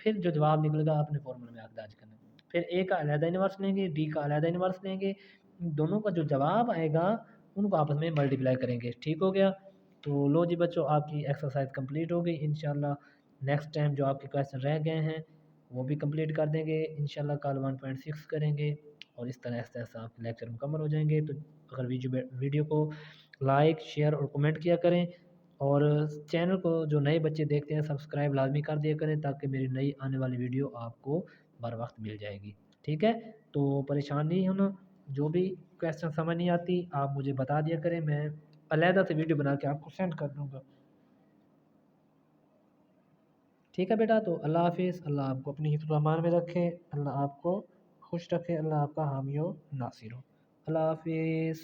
फिर जो जवाब निकलेगा आपने फार्मूला में आगे दर्ज करना है। फिर ए का अलहदा इनवर्स लेंगे, डी का अलहदा इनवर्स लेंगे, दोनों का जो जवाब आएगा उनको आपस में मल्टीप्लाई करेंगे। ठीक हो गया। तो लो जी बच्चों, आपकी एक्सरसाइज कंप्लीट हो गई। इंशाल्लाह नेक्स्ट टाइम जो आपके क्वेश्चन रह गए हैं वो भी कंप्लीट कर देंगे इंशाल्लाह। कल 1.6 करेंगे और इस तरह ऐसे ऐसा आपके लेक्चर मुकम्मल हो जाएंगे। तो अगर वीडियो को लाइक शेयर और कमेंट किया करें, और चैनल को जो नए बच्चे देखते हैं सब्सक्राइब लाजमी कर दिया करें, ताकि मेरी नई आने वाली वीडियो आपको बर वक्त मिल जाएगी। ठीक है, तो परेशान नहीं होना, जो भी क्वेश्चन समझ नहीं आती आप मुझे बता दिया करें, मैं अलहदा से वीडियो बना के आपको सेंड कर दूँगा। ठीक है बेटा, तो अल्लाह हाफिज़। अल्लाह आपको अपनी हिफ्ज़ व अमान में रखे, अल्लाह आपको खुश रखे, अल्लाह आपका हामी व नासिर हो। अल्लाह हाफिज़।